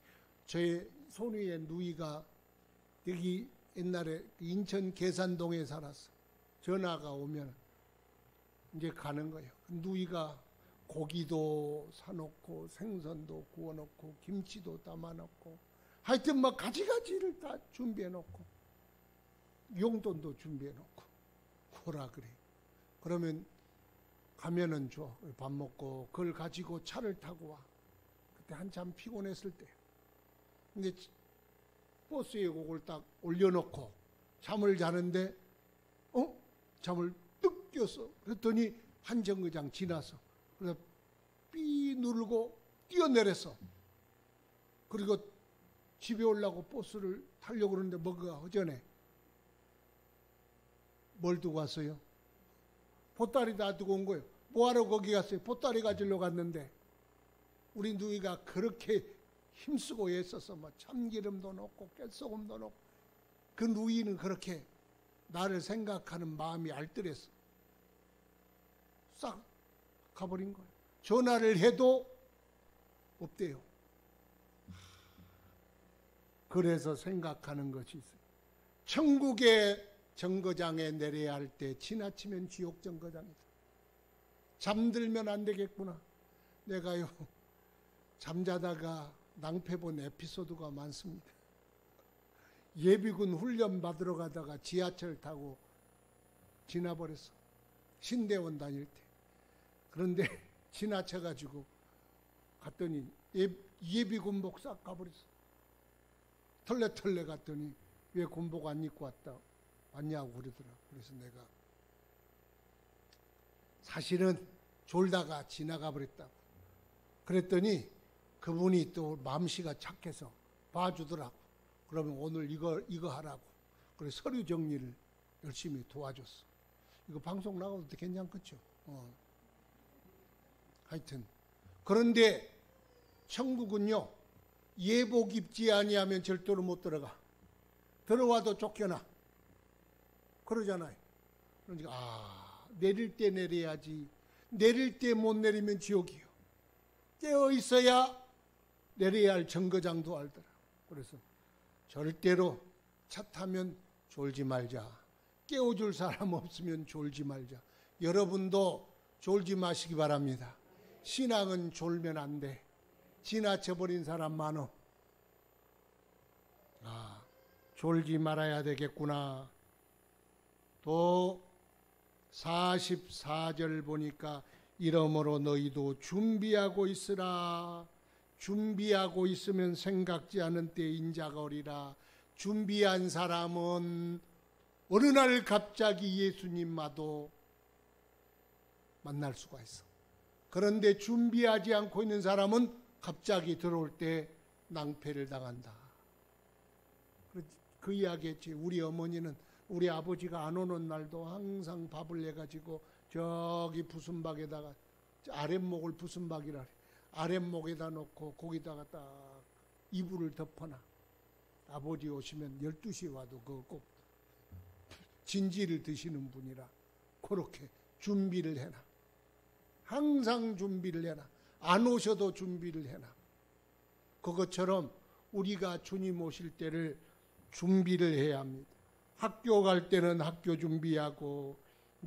저의 손위의 누이가 여기 옛날에 인천 계산동에 살았어. 전화가 오면 이제 가는 거예요. 누이가 고기도 사놓고 생선도 구워놓고 김치도 담아놓고 하여튼 막 가지가지를 다 준비해놓고 용돈도 준비해놓고 오라 그래. 그러면 가면은 줘. 밥 먹고 그걸 가지고 차를 타고 와. 그때 한참 피곤했을 때. 근데 버스에 그걸 딱 올려놓고 잠을 자는데 잠을 뚝 깼어. 그랬더니 한 정거장 지나서 그래서 삐 누르고 뛰어내렸어. 그리고 집에 오려고 버스를 타려고 그러는데 뭐가 허전해. 뭘 두고 왔어요? 보따리 다 두고 온 거예요. 뭐하러 거기 갔어요? 보따리 가지러 갔는데 우리 누이가 그렇게 힘쓰고 애써서 뭐 참기름도 넣고 깨소금도 넣고 그 누이는 그렇게 나를 생각하는 마음이 알뜰했어. 싹 가버린 거예요. 전화를 해도 없대요. 그래서 생각하는 것이 있어요. 천국의 정거장에 내려야 할 때 지나치면 지옥 정거장이다. 잠들면 안 되겠구나. 내가요 잠자다가 낭패 본 에피소드가 많습니다. 예비군 훈련 받으러 가다가 지하철 타고 지나버렸어. 신대원 다닐 때. 그런데 지나쳐가지고 갔더니 예비군 복 싹 가버렸어. 털레털레 갔더니 왜 군복 안 입고 왔냐고 그러더라. 그래서 내가 사실은 졸다가 지나가 버렸다고. 그랬더니 그분이 또 맘씨가 착해서 봐주더라고. 그러면 오늘 이거 하라고. 그래서 서류 정리를 열심히 도와줬어. 이거 방송 나가도 괜찮겠죠? 하여튼 그런데 천국은요 예복 입지 아니하면 절대로 못 들어가. 들어와도 쫓겨나. 그러잖아요. 그러니까 내릴 때 내려야지. 내릴 때 못 내리면 지옥이요. 깨어 있어야 내려야 할 정거장도 알더라. 그래서 절대로 차 타면 졸지 말자. 깨워줄 사람 없으면 졸지 말자. 여러분도 졸지 마시기 바랍니다. 신앙은 졸면 안 돼. 지나쳐버린 사람 많어. 졸지 말아야 되겠구나. 또 44절 보니까 이러므로 너희도 준비하고 있으라. 준비하고 있으면 생각지 않은 때 인자가 오리라. 준비한 사람은 어느 날 갑자기 예수님마도 만날 수가 있어. 그런데 준비하지 않고 있는 사람은 갑자기 들어올 때 낭패를 당한다. 그 이야기했지. 우리 어머니는 우리 아버지가 안 오는 날도 항상 밥을 내가지고 저기 부순박에다가 아랫목을 부순박이라 그래. 아랫목에다 놓고 거기다가 딱 이불을 덮어놔. 아버지 오시면 12시에 와도 그거 꼭 진지를 드시는 분이라 그렇게 준비를 해놔. 항상 준비를 해놔. 안 오셔도 준비를 해놔. 그것처럼 우리가 주님 오실 때를 준비를 해야 합니다. 학교 갈 때는 학교 준비하고,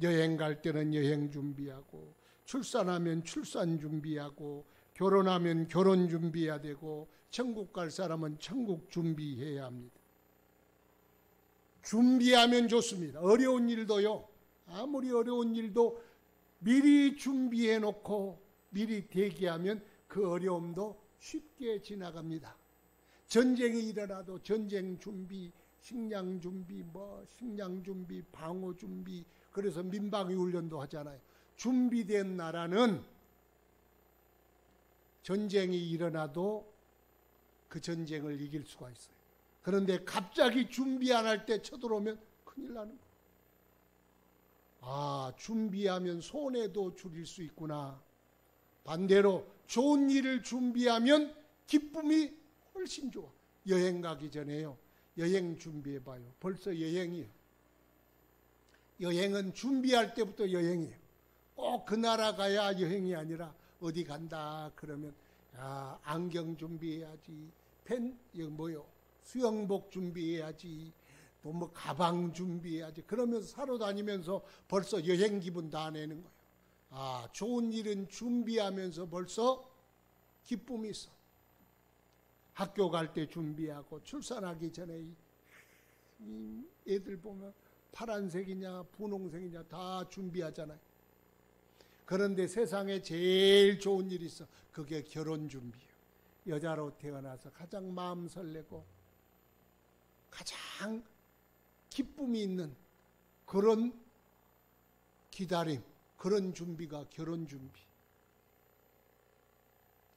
여행 갈 때는 여행 준비하고, 출산하면 출산 준비하고, 결혼하면 결혼 준비해야 되고, 천국 갈 사람은 천국 준비해야 합니다. 준비하면 좋습니다. 어려운 일도요, 아무리 어려운 일도 미리 준비해 놓고 미리 대기하면 그 어려움도 쉽게 지나갑니다. 전쟁이 일어나도 전쟁 준비, 식량 준비, 식량 준비, 방어 준비, 그래서 민방위 훈련도 하잖아요. 준비된 나라는 전쟁이 일어나도 그 전쟁을 이길 수가 있어요. 그런데 갑자기 준비 안 할 때 쳐들어오면 큰일 나는 거예요. 아, 준비하면 손해도 줄일 수 있구나. 반대로 좋은 일을 준비하면 기쁨이 훨씬 좋아. 여행 가기 전에요, 여행 준비해봐요. 벌써 여행이에요. 여행은 준비할 때부터 여행이에요. 꼭 그 나라 가야 여행이 아니라 어디 간다 그러면 안경 준비해야지, 수영복 준비해야지, 또 뭐 가방 준비해야지, 그러면서 사러 다니면서 벌써 여행 기분 다 내는 거예요. 아, 좋은 일은 준비하면서 벌써 기쁨이 있어. 학교 갈 때 준비하고, 출산하기 전에 이 애들 보면 파란색이냐 분홍색이냐 다 준비하잖아요. 그런데 세상에 제일 좋은 일이 있어. 그게 결혼 준비예요. 여자로 태어나서 가장 마음 설레고 가장 기쁨이 있는 그런 기다림, 그런 준비가 결혼 준비.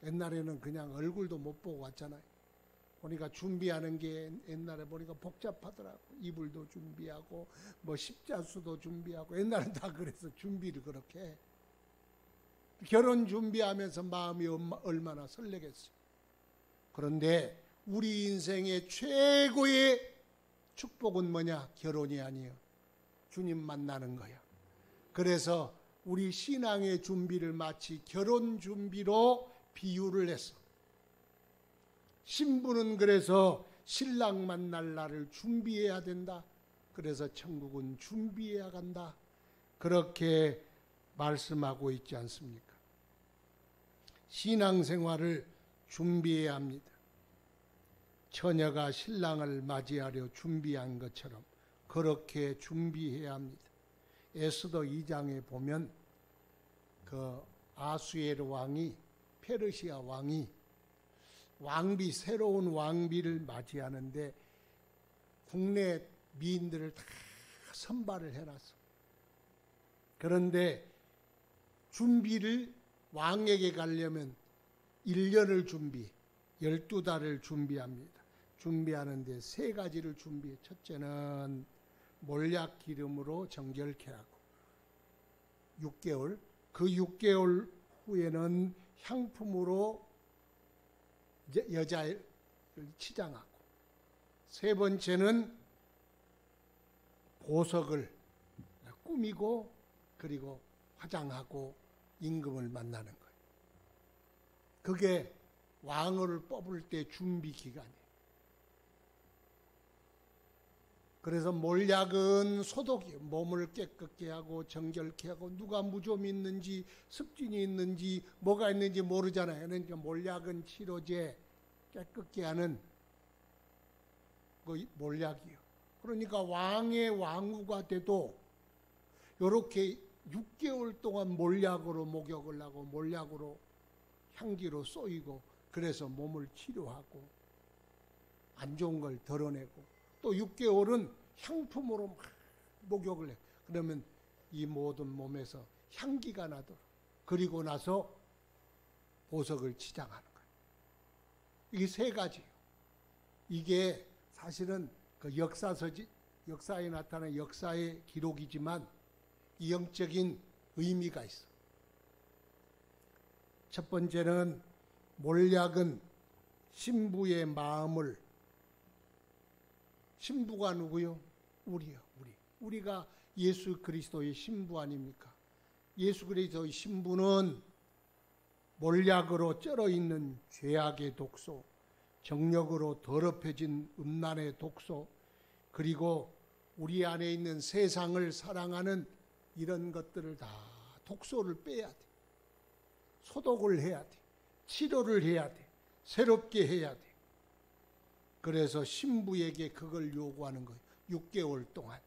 옛날에는 그냥 얼굴도 못 보고 왔잖아요. 보니까 준비하는 게 옛날에 보니까 복잡하더라고. 이불도 준비하고 뭐 십자수도 준비하고, 옛날엔 다 그래서 준비를 그렇게 해. 결혼 준비하면서 마음이 얼마나 설레겠어요. 그런데 우리 인생의 최고의 축복은 뭐냐? 결혼이 아니에요. 주님 만나는 거야. 그래서 우리 신앙의 준비를 마치 결혼 준비로 비유를 했어. 신부는 그래서 신랑 만날 날을 준비해야 된다. 그래서 천국은 준비해야 간다. 그렇게 말씀하고 있지 않습니까? 신앙생활을 준비해야 합니다. 처녀가 신랑을 맞이하려 준비한 것처럼 그렇게 준비해야 합니다. 에스더 2장에 보면 그 아수에르 왕이, 페르시아 왕이 새로운 왕비를 맞이하는데 국내 미인들을 다 선발을 해놨어. 그런데 준비를, 왕에게 가려면 1년을 12달을 준비합니다. 준비하는데 3가지를 준비해. 첫째는 몰약 기름으로 정결케 하고, 6개월, 그 6개월 후에는 향품으로 여자를 치장하고, 3번째는 보석을 꾸미고 그리고 화장하고 임금을 만나는 거예요. 그게 왕을 뽑을 때 준비 기간이에요. 그래서 몰약은 소독이에요. 몸을 깨끗게 하고 정결케 하고, 누가 무좀이 있는지 습진이 있는지 뭐가 있는지 모르잖아요. 그러니까 몰약은 치료제, 깨끗게 하는 그 몰약이에요. 그러니까 왕의 왕후가 돼도 이렇게 6개월 동안 몰약으로 목욕을 하고 몰약으로 향기로 쏘이고, 그래서 몸을 치료하고 안 좋은 걸 덜어내고, 또 6개월은 향품으로 막 목욕을 해. 그러면 이 모든 몸에서 향기가 나도록, 그리고 나서 보석을 치장하는 거예요. 이게 3가지예요. 이게 사실은 그 역사에 나타난 역사의 기록이지만 이 영적인 의미가 있어. 첫 번째는 몰약은 신부의 마음을 신부가 누구요? 우리요. 우리가 예수 그리스도의 신부 아닙니까? 예수 그리스도의 신부는 몰약으로 쩔어있는 죄악의 독소, 정력으로 더럽혀진 음란의 독소, 그리고 우리 안에 있는 세상을 사랑하는 이런 것들을 다 독소를 빼야 돼. 소독을 해야 돼. 치료를 해야 돼. 새롭게 해야 돼. 그래서 신부에게 그걸 요구하는 거예요. 6개월 동안.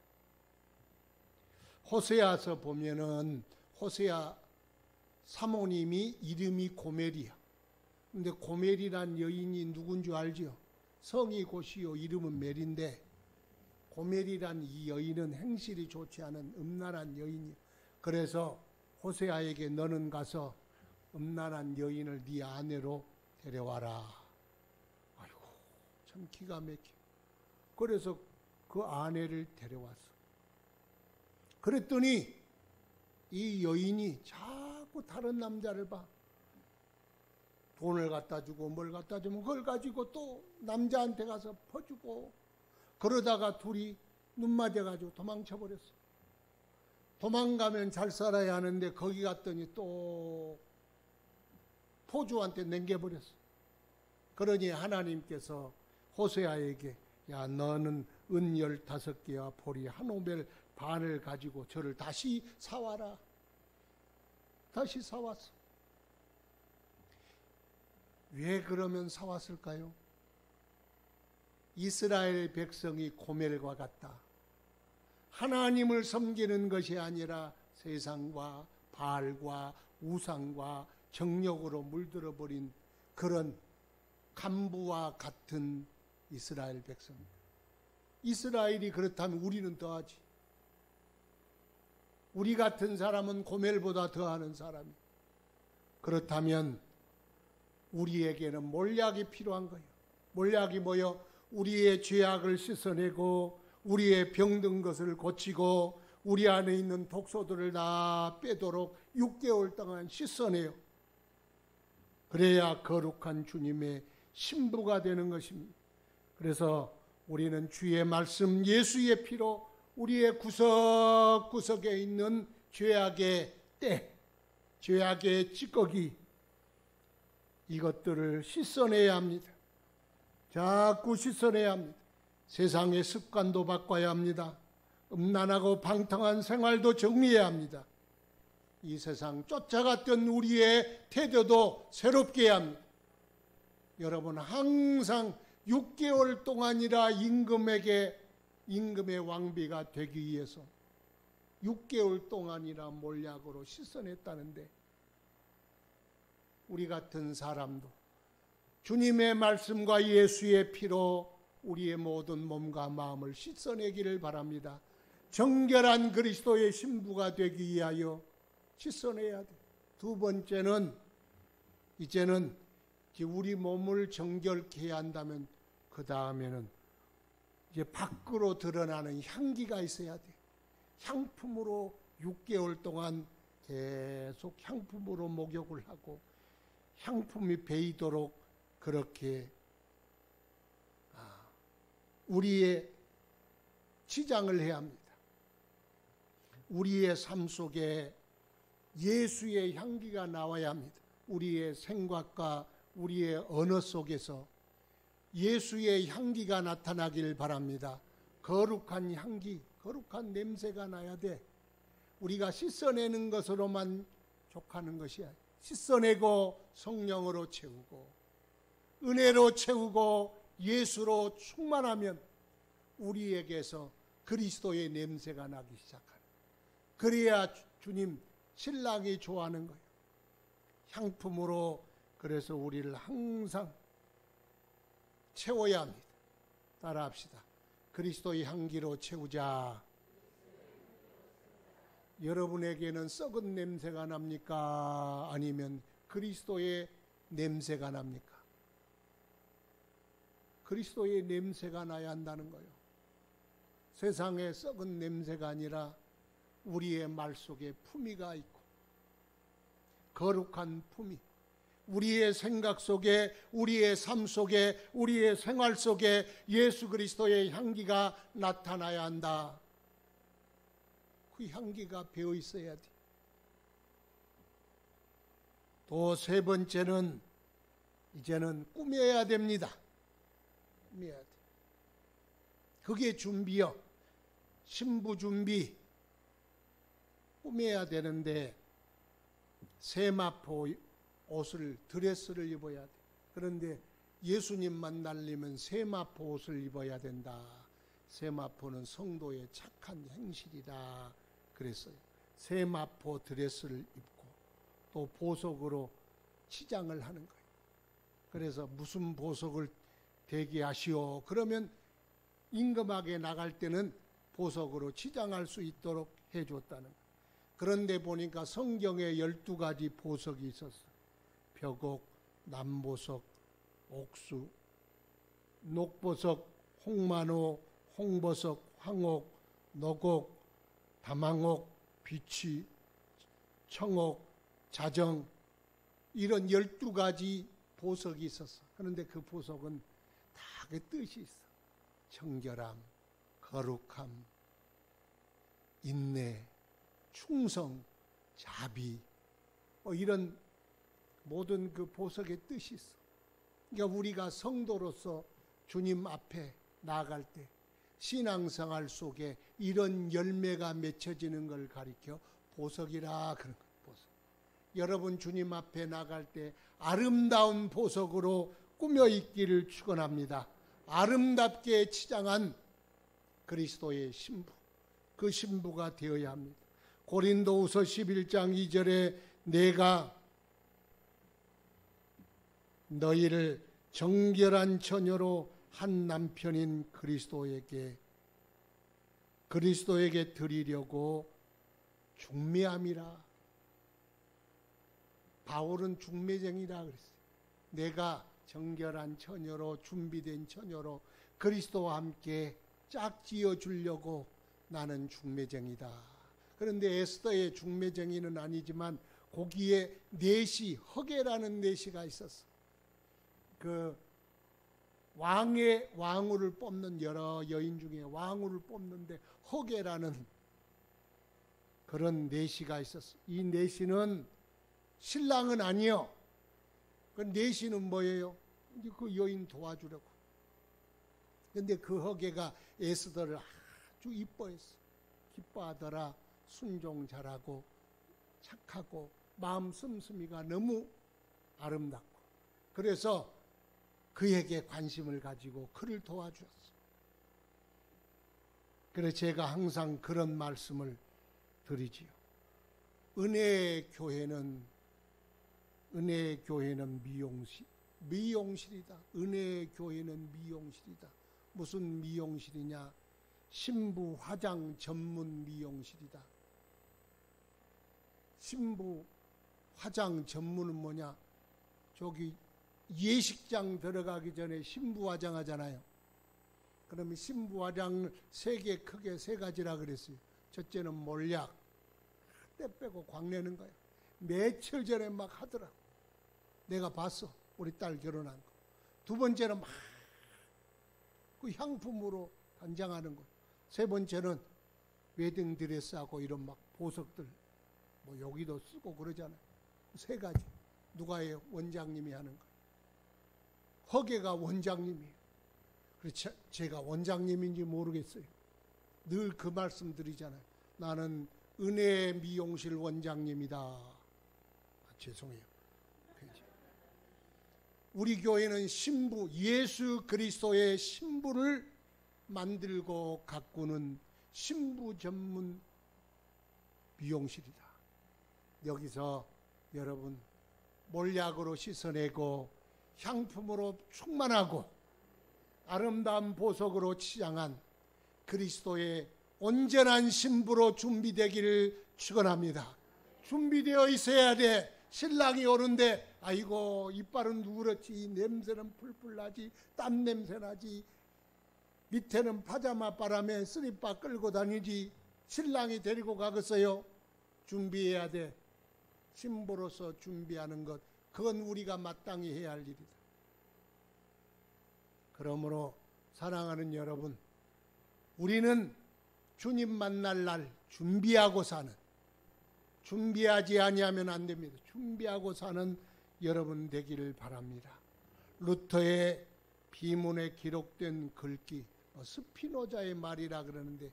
호세아서 보면은 호세아 사모님이 이름이 고멜이야. 근데 고멜이란 여인이 누군 줄 알죠? 성이 고시요 이름은 멜인데 고멜이란 이 여인은 행실이 좋지 않은 음란한 여인이야. 그래서 호세아에게 너는 가서 음란한 여인을 네 아내로 데려와라. 아이고 참 기가 막혀. 그래서 그 아내를 데려왔어. 그랬더니 이 여인이 자꾸 다른 남자를 봐. 돈을 갖다 주고 뭘 갖다 주면 그걸 가지고 또 남자한테 가서 퍼주고 그러다가 둘이 눈 맞아가지고 도망쳐버렸어. 도망가면 잘 살아야 하는데 거기 갔더니 또 포주한테 넘겨버렸어. 그러니 하나님께서 호세아에게 야 너는 은 15개와 보리 한 오멜 반을 가지고 저를 다시 사와라. 다시 사왔어. 왜 그러면 사왔을까요? 이스라엘 백성이 고멜과 같다. 하나님을 섬기는 것이 아니라 세상과 바알과 우상과 정욕으로 물들어 버린 그런 간부와 같은 이스라엘 백성. 이스라엘이 그렇다면 우리는 더하지. 우리 같은 사람은 고멜보다 더하는 사람이. 그렇다면 우리에게는 몰약이 필요한 거예요. 몰약이 뭐요? 우리의 죄악을 씻어내고 우리의 병든 것을 고치고 우리 안에 있는 독소들을 다 빼도록 6개월 동안 씻어내요. 그래야 거룩한 주님의 신부가 되는 것입니다. 그래서 우리는 주의 말씀 예수의 피로 우리의 구석구석에 있는 죄악의 때, 죄악의 찌꺼기 이것들을 씻어내야 합니다. 자꾸 씻어내야 합니다. 세상의 습관도 바꿔야 합니다. 음란하고 방탕한 생활도 정리해야 합니다. 이 세상 쫓아갔던 우리의 태도도 새롭게 해야 합니다. 여러분 항상 6개월 동안이라 임금의 왕비가 되기 위해서 6개월 동안이라 몰약으로 씻어냈다는데 우리 같은 사람도 주님의 말씀과 예수의 피로 우리의 모든 몸과 마음을 씻어내기를 바랍니다. 정결한 그리스도의 신부가 되기 위하여 씻어내야 돼. 두 번째는 이제는 우리 몸을 정결케 해야 한다면 그 다음에는 이제 밖으로 드러나는 향기가 있어야 돼. 향품으로 6개월 동안 계속 향품으로 목욕을 하고 향품이 배이도록 그렇게 우리의 치장을 해야 합니다. 우리의 삶 속에 예수의 향기가 나와야 합니다. 우리의 생각과 우리의 언어 속에서 예수의 향기가 나타나길 바랍니다. 거룩한 향기, 거룩한 냄새가 나야 돼. 우리가 씻어내는 것으로만 족하는 것이 아니야. 씻어내고 성령으로 채우고 은혜로 채우고 예수로 충만하면 우리에게서 그리스도의 냄새가 나기 시작하는. 그래야 주님 신랑이 좋아하는 거예요. 향품으로. 그래서 우리를 항상 채워야 합니다. 따라합시다. 그리스도의 향기로 채우자. 여러분에게는 썩은 냄새가 납니까? 아니면 그리스도의 냄새가 납니까? 그리스도의 냄새가 나야 한다는 거예요. 세상에 썩은 냄새가 아니라 우리의 말 속에 품위가 있고 거룩한 품위, 우리의 생각 속에, 우리의 삶 속에, 우리의 생활 속에 예수 그리스도의 향기가 나타나야 한다. 그 향기가 배어 있어야 돼. 또 세 번째는 이제는 꾸며야 됩니다. 꾸며야 돼. 그게 준비요. 신부 준비. 꾸며야 되는데 세마포 옷을, 드레스를 입어야 돼. 그런데 예수님 만나려면 세마포 옷을 입어야 된다. 세마포는 성도의 착한 행실이다 그랬어요. 세마포 드레스를 입고 또 보석으로 치장을 하는 거예요. 그래서 무슨 보석을 대기하시오. 그러면 임금에게 나갈 때는 보석으로 치장할 수 있도록 해줬다는 거예요. 그런데 보니까 성경에 12가지 보석이 있었어요. 벽옥, 남보석, 옥수, 녹보석, 홍만호, 홍보석, 황옥, 노곡, 다망옥, 비취, 청옥, 자정, 이런 12가지 보석이 있었어. 그런데 그 보석은 다 그 뜻이 있어. 청결함, 거룩함, 인내, 충성, 자비, 이런 모든 그 보석의 뜻이 있어. 그러니까 우리가 성도로서 주님 앞에 나아갈 때 신앙생활 속에 이런 열매가 맺혀지는 걸 가리켜 보석이라 그런 거예요. 보석. 여러분 주님 앞에 나갈 때 아름다운 보석으로 꾸며 있기를 축원합니다. 아름답게 치장한 그리스도의 신부, 그 신부가 되어야 합니다. 고린도후서 11장 2절에 내가 너희를 정결한 처녀로 한 남편인 그리스도에게 드리려고 중매함이라. 바울은 중매쟁이라 그랬어요. 내가 정결한 처녀로, 준비된 처녀로 그리스도와 함께 짝지어 주려고 나는 중매쟁이다. 그런데 에스더의 중매쟁이는 아니지만 거기에 내시, 허게라는 내시가 있었어. 그 왕을 뽑는 여러 여인 중에 왕후를 뽑는데 허게라는 그런 내시가 있었어. 이 내시는 신랑은 아니요. 그 내시는 뭐예요? 이제 그 여인 도와주려고. 그런데 그 허게가 에스더를 아주 이뻐했어. 기뻐하더라. 순종 잘하고 착하고 마음 씀씀이가 너무 아름답고. 그래서 그에게 관심을 가지고 그를 도와주었어. 그래서 제가 항상 그런 말씀을 드리지요. 은혜의 교회는 미용실이다. 은혜의 교회는 미용실이다. 무슨 미용실이냐? 신부 화장 전문 미용실이다. 신부 화장 전문은 뭐냐? 저기 예식장 들어가기 전에 신부 화장하잖아요. 그러면 신부 화장을 크게 세 가지라 그랬어요. 첫째는 몰약, 때 빼고 광내는 거야. 며칠 전에 막 하더라고. 내가 봤어. 우리 딸 결혼한 거. 두 번째는 막 그 향품으로 단장하는 거. 세 번째는 웨딩 드레스하고 이런 막 보석들 뭐 여기도 쓰고 그러잖아요. 세 가지. 누가 해요? 원장님이 하는 거. 허게가 원장님이에요. 그래서 제가 원장님인지 모르겠어요. 늘 그 말씀 드리잖아요. 나는 은혜 미용실 원장님이다. 죄송해요. 우리 교회는 신부, 예수 그리스도의 신부를 만들고 가꾸는 신부 전문 미용실이다. 여기서 여러분 몰약으로 씻어내고 향품으로 충만하고 아름다운 보석으로 치장한 그리스도의 온전한 신부로 준비되기를 축원합니다. 준비되어 있어야 돼. 신랑이 오는데 아이고 이빨은 누렇지, 냄새는 풀풀 나지, 땀 냄새 나지, 밑에는 파자마 바람에 쓰리빠 끌고 다니지. 신랑이 데리고 가겠어요? 준비해야 돼. 신부로서 준비하는 것, 그건 우리가 마땅히 해야 할 일이다. 그러므로 사랑하는 여러분, 우리는 주님 만날 날 준비하고 사는, 준비하지 아니하면 안 됩니다. 준비하고 사는 여러분 되기를 바랍니다. 루터의 비문에 기록된 글귀, 스피노자의 말이라 그러는데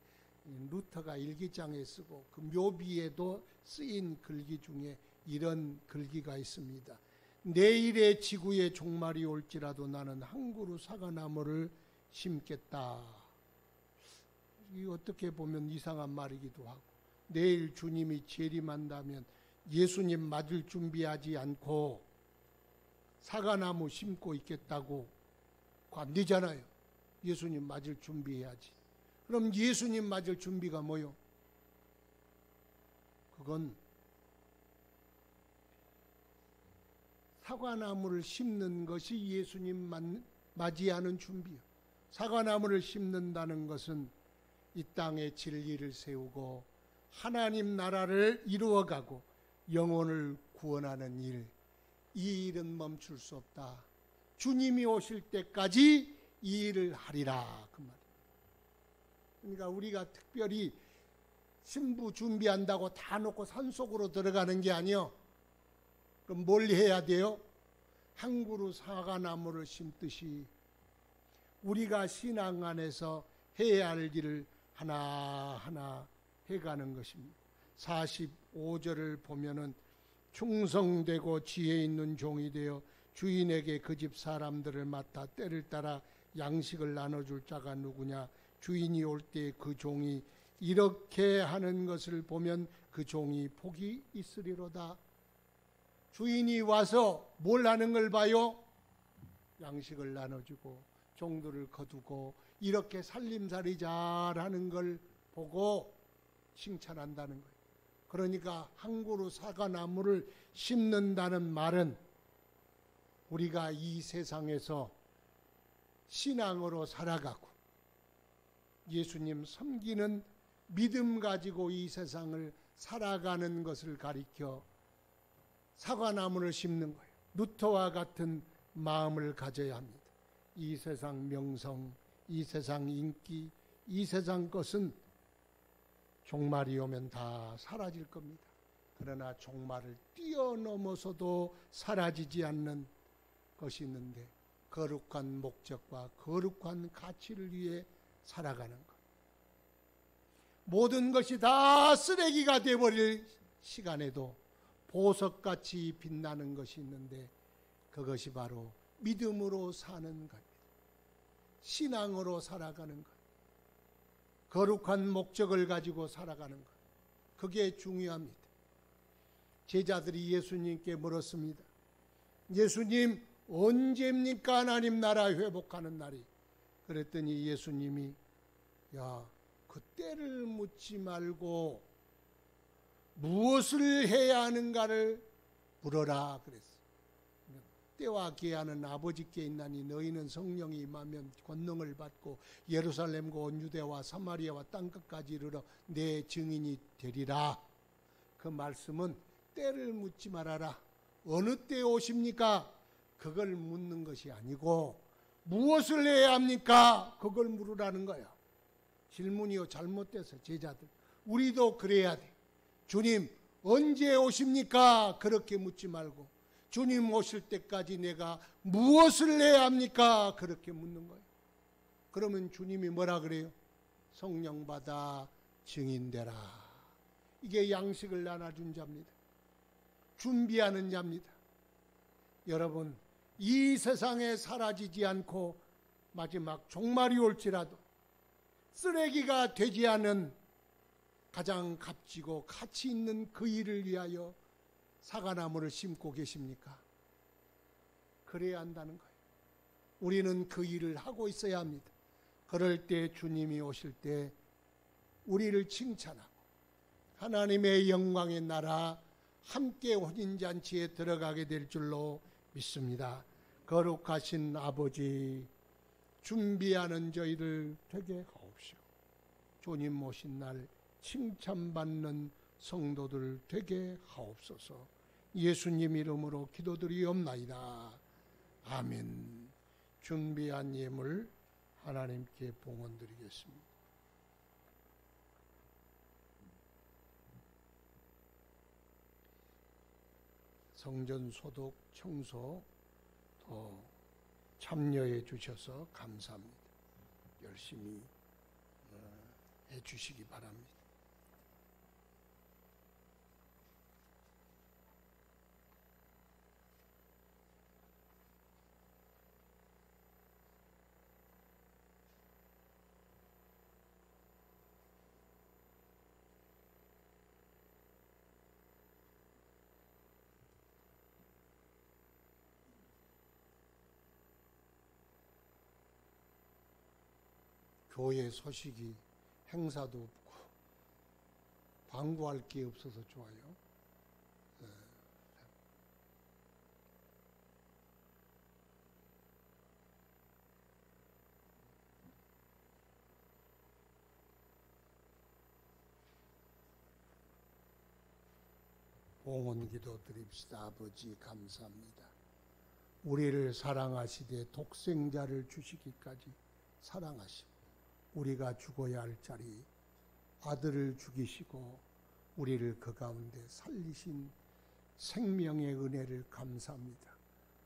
루터가 일기장에 쓰고 그 묘비에도 쓰인 글귀 중에 이런 글귀가 있습니다. 내일의 지구의 종말이 올지라도 나는 한 그루 사과나무를 심겠다. 이 어떻게 보면 이상한 말이기도 하고, 내일 주님이 재림한다면 예수님 맞을 준비하지 않고 사과나무 심고 있겠다고 안 되잖아요. 예수님 맞을 준비해야지. 그럼 예수님 맞을 준비가 뭐요? 그건 사과나무를 심는 것이 예수님 맞이하는 준비요. 사과나무를 심는다는 것은 이 땅에 진리를 세우고 하나님 나라를 이루어가고 영혼을 구원하는 일, 이 일은 멈출 수 없다. 주님이 오실 때까지 이 일을 하리라, 그 말이에요. 그러니까 우리가 특별히 신부 준비한다고 다 놓고 산속으로 들어가는 게 아니요. 그럼 뭘 해야 돼요? 한 그루 사과나무를 심듯이 우리가 신앙 안에서 해야 할 일을 하나하나 해가는 것입니다. 45절을 보면은 충성되고 지혜 있는 종이 되어 주인에게 그 집 사람들을 맡아 때를 따라 양식을 나눠줄 자가 누구냐. 주인이 올 때 그 종이 이렇게 하는 것을 보면 그 종이 복이 있으리로다. 주인이 와서 뭘 하는 걸 봐요? 양식을 나눠주고 종들을 거두고 이렇게 살림살이 잘하는 걸 보고 칭찬한다는 거예요. 그러니까 한 그루 사과나무를 심는다는 말은 우리가 이 세상에서 신앙으로 살아가고 예수님 섬기는 믿음 가지고 이 세상을 살아가는 것을 가리켜 사과나무를 심는 거예요. 루터와 같은 마음을 가져야 합니다. 이 세상 명성, 이 세상 인기, 이 세상 것은 종말이 오면 다 사라질 겁니다. 그러나 종말을 뛰어넘어서도 사라지지 않는 것이 있는데 거룩한 목적과 거룩한 가치를 위해 살아가는 것. 모든 것이 다 쓰레기가 되어버릴 시간에도 보석같이 빛나는 것이 있는데 그것이 바로 믿음으로 사는 겁니다. 신앙으로 살아가는 것. 거룩한 목적을 가지고 살아가는 것. 그게 중요합니다. 제자들이 예수님께 물었습니다. 예수님, 언제입니까 하나님 나라 회복하는 날이? 그랬더니 예수님이 그 때를 묻지 말고 무엇을 해야 하는가를 물어라 그랬어요. 때와 기한은 아버지께 있나니 너희는 성령이 임하면 권능을 받고 예루살렘과 온 유대와 사마리아와 땅끝까지 이르러 내 증인이 되리라. 그 말씀은 때를 묻지 말아라. 어느 때에 오십니까? 그걸 묻는 것이 아니고 무엇을 해야 합니까? 그걸 물으라는 거야. 질문이요 잘못돼서 제자들. 우리도 그래야 돼. 주님 언제 오십니까? 그렇게 묻지 말고 주님 오실 때까지 내가 무엇을 해야 합니까? 그렇게 묻는 거예요. 그러면 주님이 뭐라 그래요? 성령 받아 증인되라. 이게 양식을 나눠준 자입니다. 준비하는 자입니다. 여러분, 이 세상에 사라지지 않고 마지막 종말이 올지라도 쓰레기가 되지 않은 가장 값지고 가치 있는 그 일을 위하여 사과나무를 심고 계십니까? 그래야 한다는 거예요. 우리는 그 일을 하고 있어야 합니다. 그럴 때 주님이 오실 때 우리를 칭찬하고 하나님의 영광의 나라 함께 혼인잔치에 들어가게 될 줄로 믿습니다. 거룩하신 아버지, 준비하는 저희를 되게 하옵시고 주님 오신 날 칭찬받는 성도들 되게 하옵소서. 예수님 이름으로 기도드리옵나이다. 아멘. 준비한 예물 하나님께 봉헌드리겠습니다. 성전 소독 청소 더 참여해 주셔서 감사합니다. 열심히 해 주시기 바랍니다. 교회 소식이 행사도 없고 광고할 게 없어서 좋아요. 봉헌 기도 드립시다. 아버지 감사합니다. 우리를 사랑하시되 독생자를 주시기까지 사랑하시고 우리가 죽어야 할 자리 아들을 죽이시고 우리를 그 가운데 살리신 생명의 은혜를 감사합니다.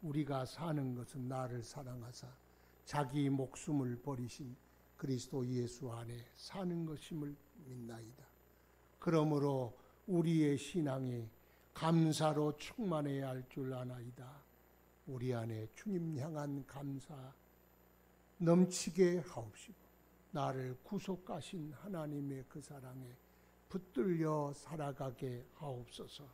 우리가 사는 것은 나를 사랑하사 자기 목숨을 버리신 그리스도 예수 안에 사는 것임을 믿나이다. 그러므로 우리의 신앙이 감사로 충만해야 할 줄 아나이다. 우리 안에 주님 향한 감사 넘치게 하옵시고 나를 구속하신 하나님의 그 사랑에 붙들려 살아가게 하옵소서.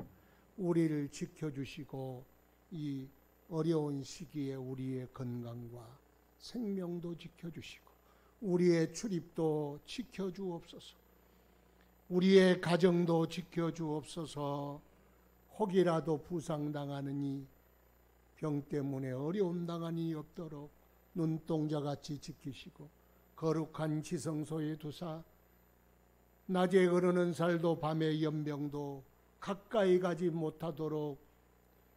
우리를 지켜주시고 이 어려운 시기에 우리의 건강과 생명도 지켜주시고 우리의 출입도 지켜주옵소서. 우리의 가정도 지켜주옵소서. 혹이라도 부상당하느니 병 때문에 어려움 당하니 없도록 눈동자같이 지키시고 거룩한 지성소에 두사 낮에 흐르는 살도 밤의 연병도 가까이 가지 못하도록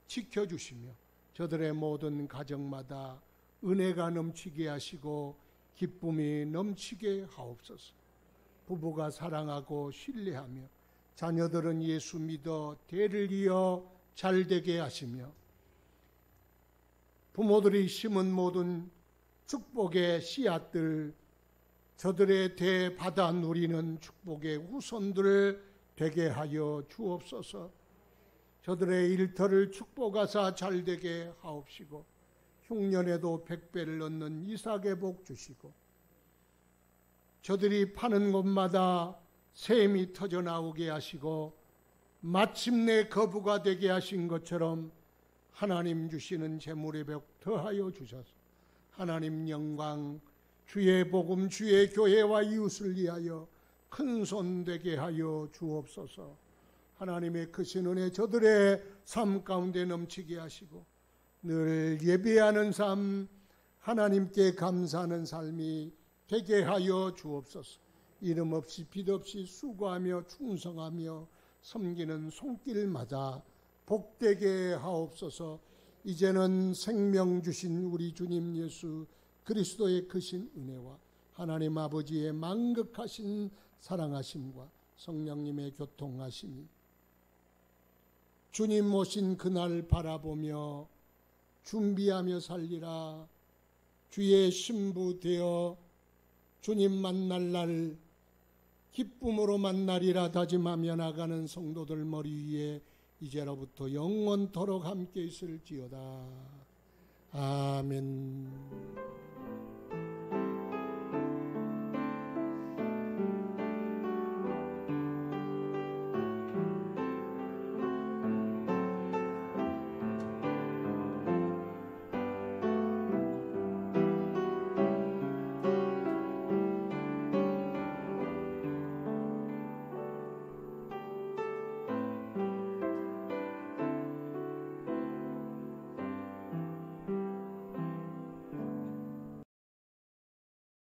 지켜주시며 저들의 모든 가정마다 은혜가 넘치게 하시고 기쁨이 넘치게 하옵소서. 부부가 사랑하고 신뢰하며 자녀들은 예수 믿어 대를 이어 잘되게 하시며 부모들이 심은 모든 축복의 씨앗들 저들의 대 받아 누리는 축복의 후손들 되게 하여 주옵소서. 저들의 일터를 축복하사 잘되게 하옵시고 흉년에도 100배를 얻는 이삭의 복 주시고 저들이 파는 곳마다 샘이 터져 나오게 하시고 마침내 거부가 되게 하신 것처럼 하나님 주시는 재물의 벽 더하여 주셔서 하나님 영광 주의 복음 주의 교회와 이웃을 위하여 큰손 되게 하여 주옵소서. 하나님의 크신 은혜 저들의 삶 가운데 넘치게 하시고 늘 예배하는 삶 하나님께 감사하는 삶이 되게 하여 주옵소서. 이름 없이 빛 없이 수고하며 충성하며 섬기는 손길마다 복되게 하옵소서. 이제는 생명 주신 우리 주님 예수 그리스도의 크신 은혜와 하나님 아버지의 만극하신 사랑하심과 성령님의 교통하심이 주님 오신 그날 바라보며 준비하며 살리라. 주의 신부 되어 주님 만날 날 기쁨으로 만나리라 다짐하며 나가는 성도들 머리 위에 이제로부터 영원토록 함께 있을지어다. 아멘.